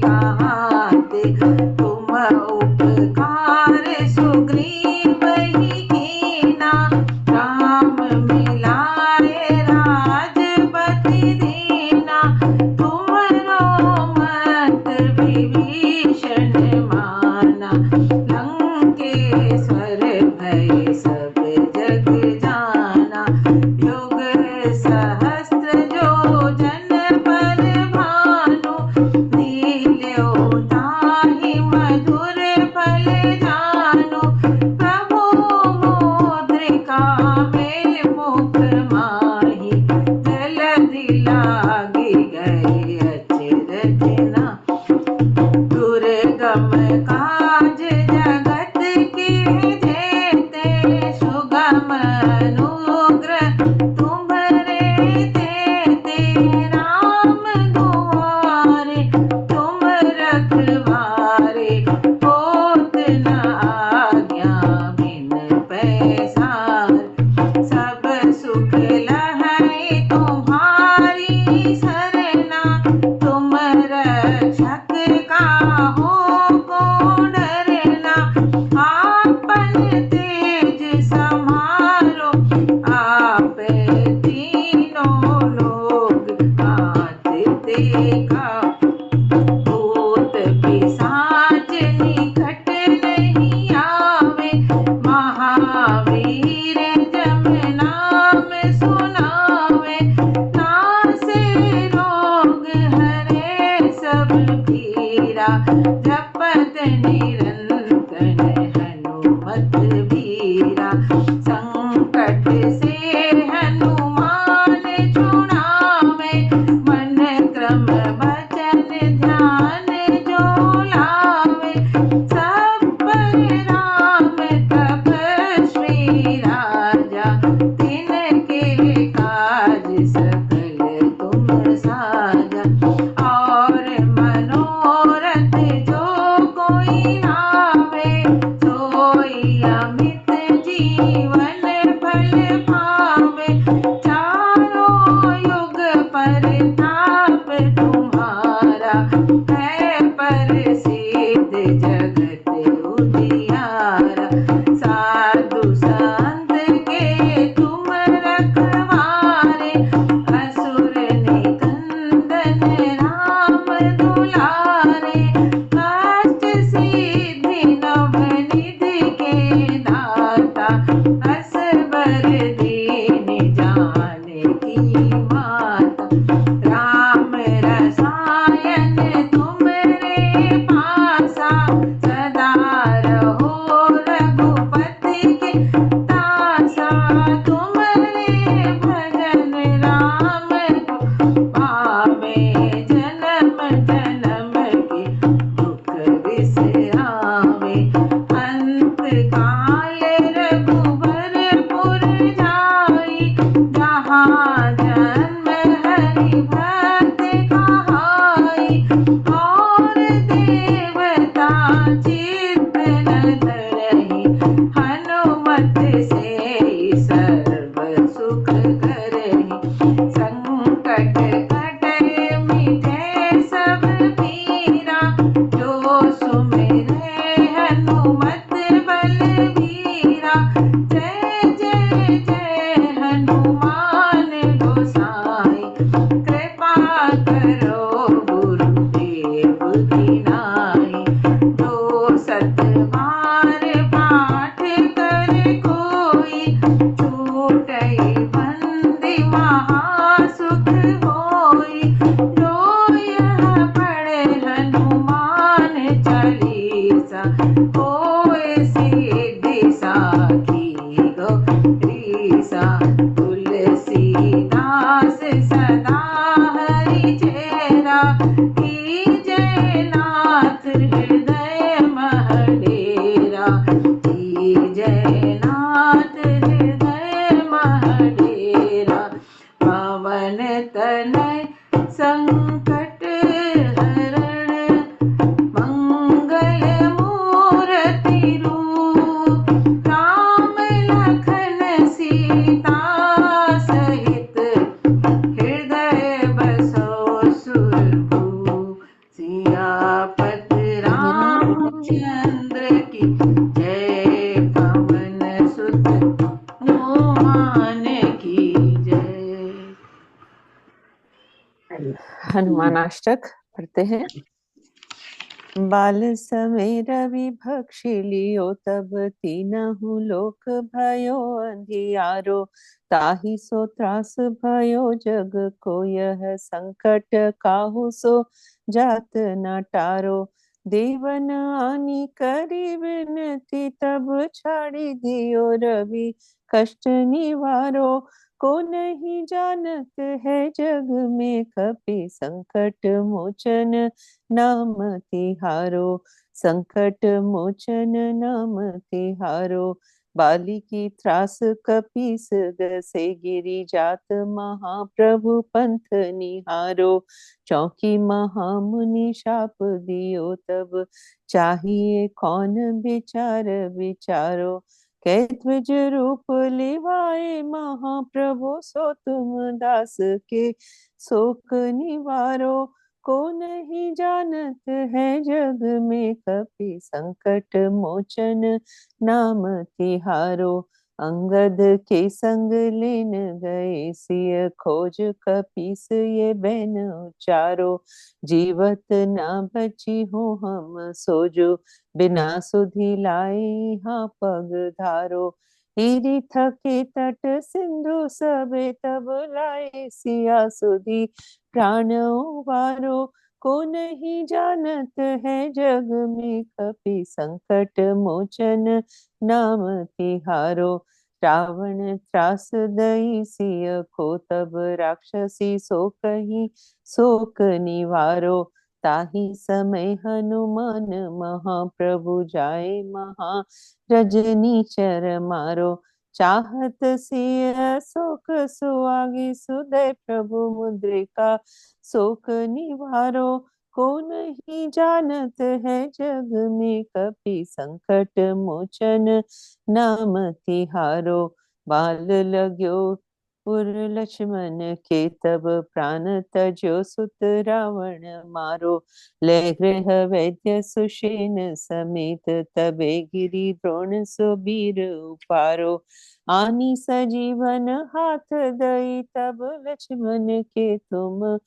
कहाते तुम उपकार सुग्रीव ही कीना राम मिलाए राजपति दीना तुमरो मत विभीषण माना लंकेश्वर भय सब जग जाना युग सहस्त्र जो जन पर भानु नील्यो ताहि मधुर फल जानु प्रभु मुद्रिका में मुख माही जलधि लागी गए अचरज ना दुर्गम काज जगत के जेते सुगम अनुग्रह तुम्हरे तेते राम दुआरे तुम रखवारे होत न आज्ञा बिन पैसार सब सुख लहै तुम्हारी सरना तुम रक्षक काहू को डरना आपन तेज समारो आप तीनों लोग हाथ देखा भूत पिशाच निकट नहीं आवे महावीर जम नाम सुनावे नासे रोग हरे सब पीरा जपत निरंतर हनुमत वीरा संकट से हनुमान छुड़ावे मन क्रम वचन ध्यान जो लावे सब पर राम तपस्वी राजा तिनके काज सकल तुम साजा और मनोरथ जो कोई लावे सोई अमित जीवन फल पावे चारों युग परताप तुम्हारा है प्रसिद्ध जगत उजियारा साधु संत के तुम रखवारे असुर निकंदन राम दुलारे कष्ट सिद्धि नवनिधि के दाता असबर दीन जानकी माता राम रसायन तुमरे पासा सदा रहो रघुपति के दासा तुमरे भजन राम को पावे जन्म जन्म के दुख बिसरावे अंत काल रघुबर पुर जाई जहाँ जन्म हरि भक्त कहाई और देवता चित्त न धरहि हनुमत से सर्व सुख करहि संकट कटे मिटे सब पीरा जो सुमिरै हनुमत बलवीरा जय जय जय हनुमान गोसाई कृपा करो गुरुदेव की नाई जो सत बार पाठ कर कोई छूटै बंदी महासुख होई जो यह पढ़े हनुमान चालीसा होए सिद्धि साखी गौरीसा तुलसीदास सदा हरि चेरा जय नाथ हृदय महडेरा जय नाथ हृदय महडेरा पवन तनय संकट हरण मंगल मूर्ति रूप राम लखन सीता सहित हृदय बसो सुरभूप सिया सियापत रामचंद्र की जय, पवन सुत हनुमान की जय। हनुमान अष्टक पढ़ते हैं। बाल समय रवि भक्षि लियो, तब तीनहु लोक भयो अंधियारो। ताहि सो त्रास भयो जग को, यह संकट काहू सो जात न टारो। देवन आनी करी विनती, तब छाड़ी दियो रवि कष्ट निवारो। को नहीं जानत है जग में, कपि संकट मोचन नाम तिहारो। संकट मोचन नाम तिहारो। बाली की त्रास कपीस गसे, गिरी जात महाप्रभु पंथ निहारो। चौकी महामुनि शाप दियो, तब चाहिए कौन विचार विचारो। कै द्विज रूप लिवाए महाप्रभु, सो तुम दास के शोक निवारो। को नहीं जानत है जग में, कपि संकट मोचन नाम तिहारो। अंगद के संग लेन गए, सिय खोज कपीस ये बैन उचारो। जीवत ना बची हो हम सोजो, बिना सुधि लाए यहाँ पग धारो। हीरी थके तट सिंधु सबे, तब लाए सिया सुधि प्राण उबारो। को नहीं जानत है जग में, कपि संकट मोचन नाम तिहारो। रावण त्रास दई सिय को, तब राक्षसी सो कही शोक निवारो। ताहि समय हनुमान महाप्रभु, जाए महा रजनी चर मारो। चाहत सिय शोक सुआगी, सुदय प्रभु मुद्रिका शोक निवारो। को नहीं जानत है जग में, कपि संकट मोचन नाम तिहारो। बाल लग्यो पुर लक्ष्मण के, तब प्राण तजो सुत रावण मारो। ले गृह वैद्य सुषेण समेत, तबे गिरि द्रोण सुबीर उपारो। आनी सजीवन हाथ दई, तब लक्ष्मण के तुम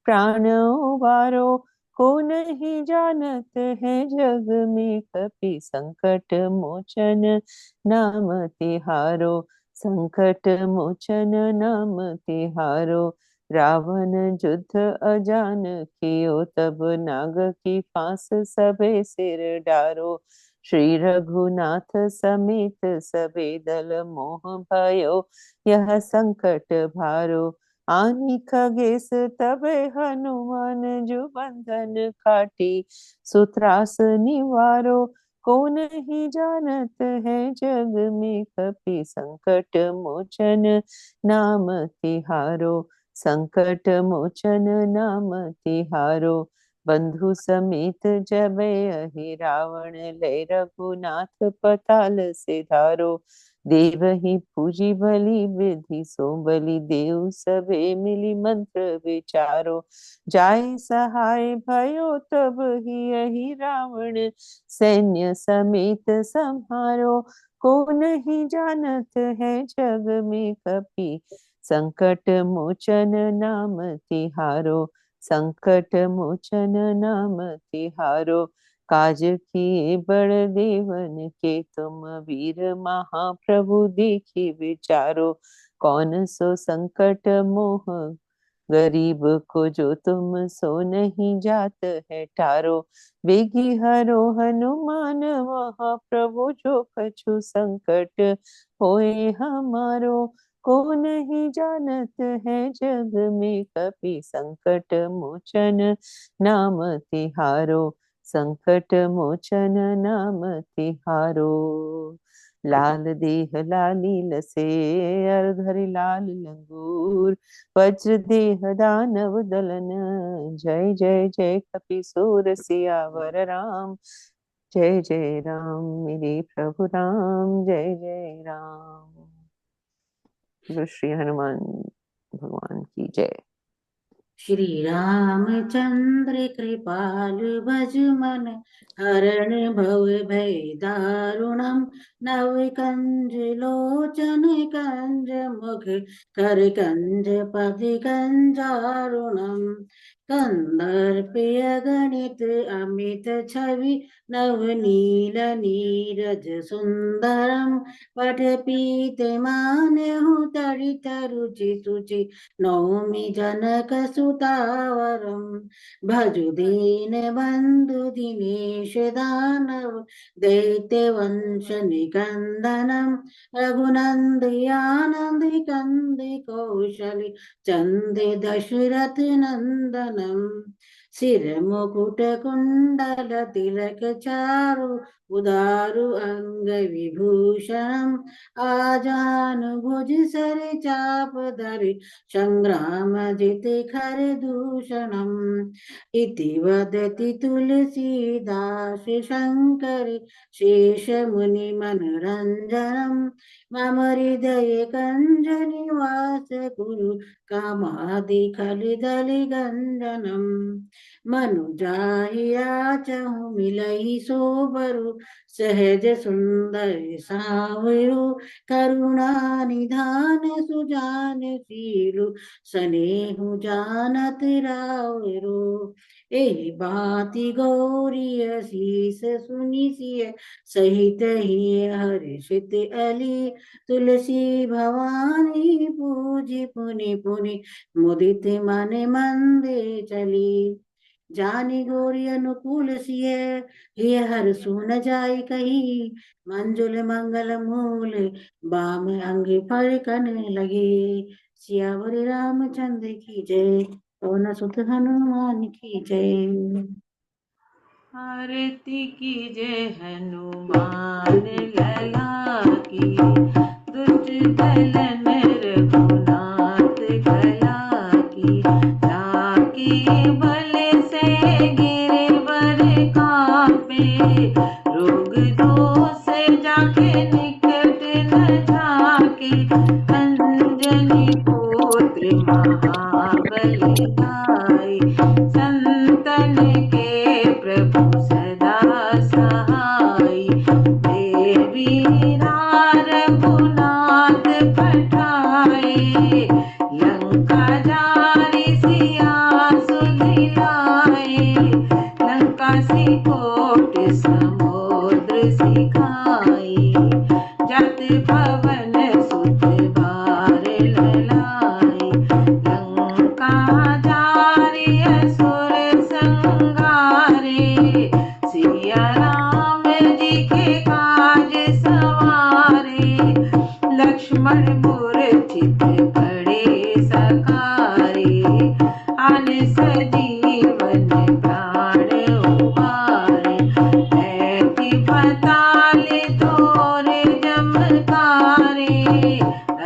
प्राण उबारो। को नहीं जानत है जग में, कपि संकट मोचन नाम तिहारो। संकट मोचन नाम तिहारो। रावण युद्ध अजान कियो, तब नाग की फांस सबे सिर डारो। श्री रघुनाथ समेत सबे दल, मोह भयो यह संकट भारो। आनी खगेश तबे हनुमान, जो बंधन काटी सुत्रास निवारो। को नहीं जानत है जग में, कपि संकट मोचन नाम तिहारो। संकट मोचन नाम तिहारो। बंधु समेत जबै अहि रावण, ले रघुनाथ पताल सिधारो। देव ही पूजी बलि विधि, सो बलि देव सबे मिली मंत्र विचारो। जाय सहाय भयो तब ही यही रावण, सैन्य समेत संहारो। को नहीं जानत है जग में, कपि संकट मोचन नाम तिहारो। संकट मोचन नाम तिहारो। काज किए बड़ देवन के, तुम वीर महाप्रभु देखी विचारो। कौन सो संकट मोह गरीब को, जो तुम सो नहीं जात है टारो। बेगी हरो हनुमान महाप्रभु, जो कछु संकट होए हमारो। को नहीं जानत है जग में, कपि संकट मोचन नाम तिहारो। संकट मोचन नाम तिहारो। लाल देह लाली लसे, अर धरि लाल लंगूर। वज्र देह दानव दलन, जय जय जय कपीसुर सियावर राम। जय जय राम मेरे प्रभु राम, जय जय राम। श्री हनुमान भगवान की जय। श्री रामचंद्र कृपाल भज मन हरण भव भय दारुणम नव कंज लोचन कंज मुख कर कंज पद कंजारुणम कंदर्पय गणित अमित छवि नवनील नीरज सुंदरम पठपीतमान्यहु तरित रुचि सुचि नौमि जनक सुतावरम भजु दीन बंधु दिनेश दानव दैत्य वंश निकंदनम रघुनंदयानंद कंद कौशल चंद दशरथ नंदनम सिर मुकुट कुंडल तिलक चारु उदारु अंग विभूषण आजान भुज सर चाप धरि संग्राम जित खर दूषणम इति वदति तुलसीदास शंकर शेष मुनि मनरंजनम मम हृदय कंज निवास गुरु कामादि खलिदलि गंजनम मनुजाहिया चहु मिलई सोबरु सहज सुंदर सावरु करुणा निधान सुजान शीलु स्नेहु जानत रावरो एहि बाती गौरी शीस सुनिसिय सहित ही हर्षित अली तुलसी भवानी पूजी पुनि पुनि मुदित मन मंदे चली जानी गौरी अनुकूल सिय हिय हर सुन जाय कही मंजुल मंगल मूल बाम अंग पर कन लगे सियावर रामचंद्र की जय पवन सुत हनुमान की जय। आरती कीजे हनुमान लला की दुष्ट दल रघुनाथ गला की ताकि बल से गिरवर कांपे रोग दोष जाके निकट न जाके अंजनी पुत्र महाबली गाय संतन के प्रभु सदा सहाय देवी रघुनाथ पठाए लंका जारी सिया सुधिलाए लंका सिकोट समुद्र सिखाई जत पवन सुत बार ललाई लंका जारी असुर संगारे सिया राम जी के काज सवारे लक्ष्मण मूर्छित पड़े सकारे अन सजीवन प्राण उबारे ऐति पताल तोरे जमकारे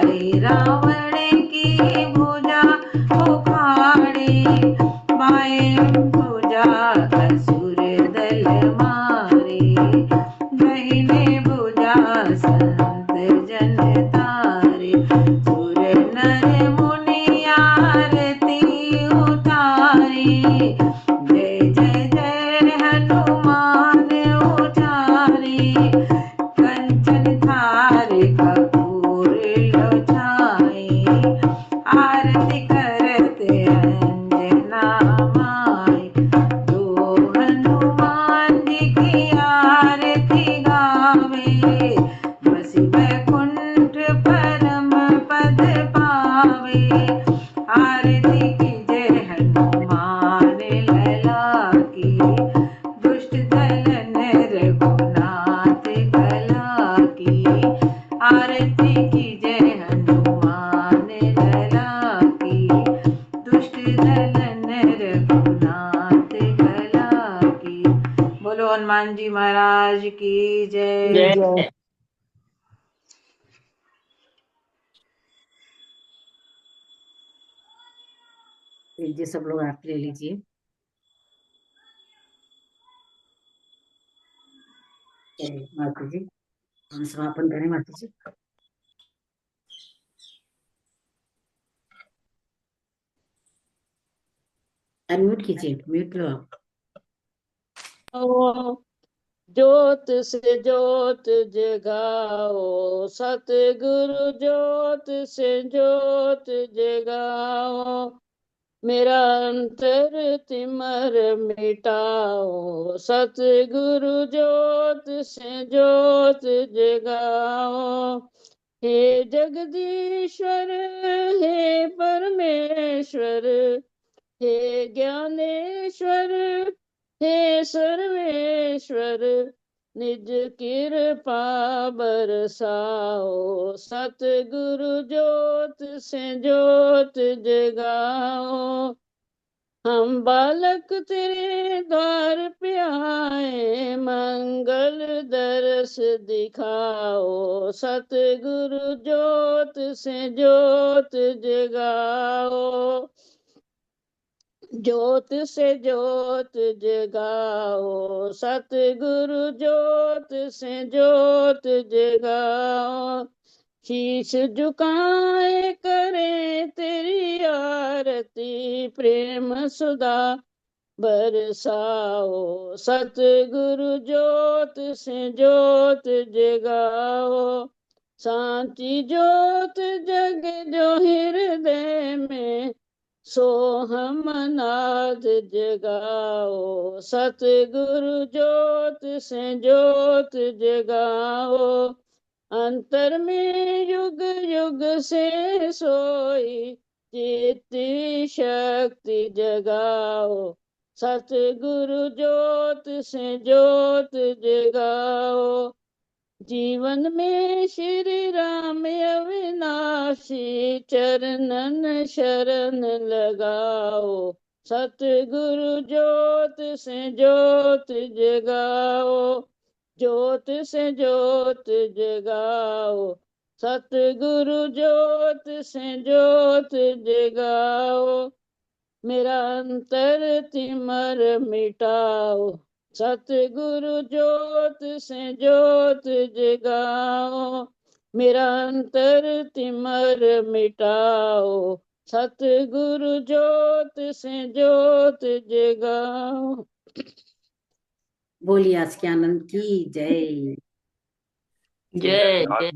ऐ रावण की भुजा उखाड़े बाएं भुजा असुर दल मारे दाहिने भुजा संत जन तारे सुर नर मुनि आरती उतारे जय जय जय हनुमान उचारे कंचन थार कपूर लो छाए आरती करत अंजना माय दो हनुमान जी की आरती गावे बसी बैकुंठ परम पद पावे आरती की जय हनुमान लला की दुष्ट दलन रघुनाथ गला की आरती की जय हनुमान लला की दुष्ट दलन रघुनाथ गला की। बोलो हनुमान जी महाराज की जय। जय लीजिए सब लोग आरती ले लीजिए। जय माता जी। हम समापन करें माता जी। अनम्यूट कीजिए, म्यूट लो आप। ज्योत से ज्योत जगाओ, सतगुरु ज्योत से ज्योत जगाओ, मेरा अंतर तिमर मिटाओ, सतगुरु ज्योत से ज्योत जगाओ। हे जगदीश्वर, हे परमेश्वर, हे ज्ञानेश्वर, हे सर्वेश्वर, निज कृपा बरसाओ, सतगुरु ज्योत से ज्योत जगाओ। हम बालक तेरे द्वार पे आए, मंगल दर्श दिखाओ, सतगुरु ज्योत से ज्योत जगाओ। ज्योत से ज्योत जगाओ, सतगुरु ज्योत से ज्योत जगाओ। शीश झुकाए करे तेरी आरती, प्रेम सुधा बरसाओ, सतगुरु ज्योत से ज्योत जगाओ। सांची ज्योत जग जो हृदय में, सो हम नाद जगाओ, सतगुरु ज्योत से ज्योत जगाओ। अंतर में युग युग से सोई, चित्त शक्ति जगाओ, सतगुरु ज्योत से ज्योत जगाओ। जीवन में श्री राम अविनाशी, चरणन शरण लगाओ, सतगुरु ज्योत से ज्योत जगाओ। ज्योत से ज्योत जगाओ, सतगुरु ज्योत से ज्योत जगाओ, मेरा अंतर तिमर मिटाओ, सतगुरु ज्योत से ज्योत जगाओ। मेरा अंतर तिमर मिटाओ, सतगुरु ज्योत से ज्योत जगाओ। बोलिए आज के आनंद की जय। जय जय।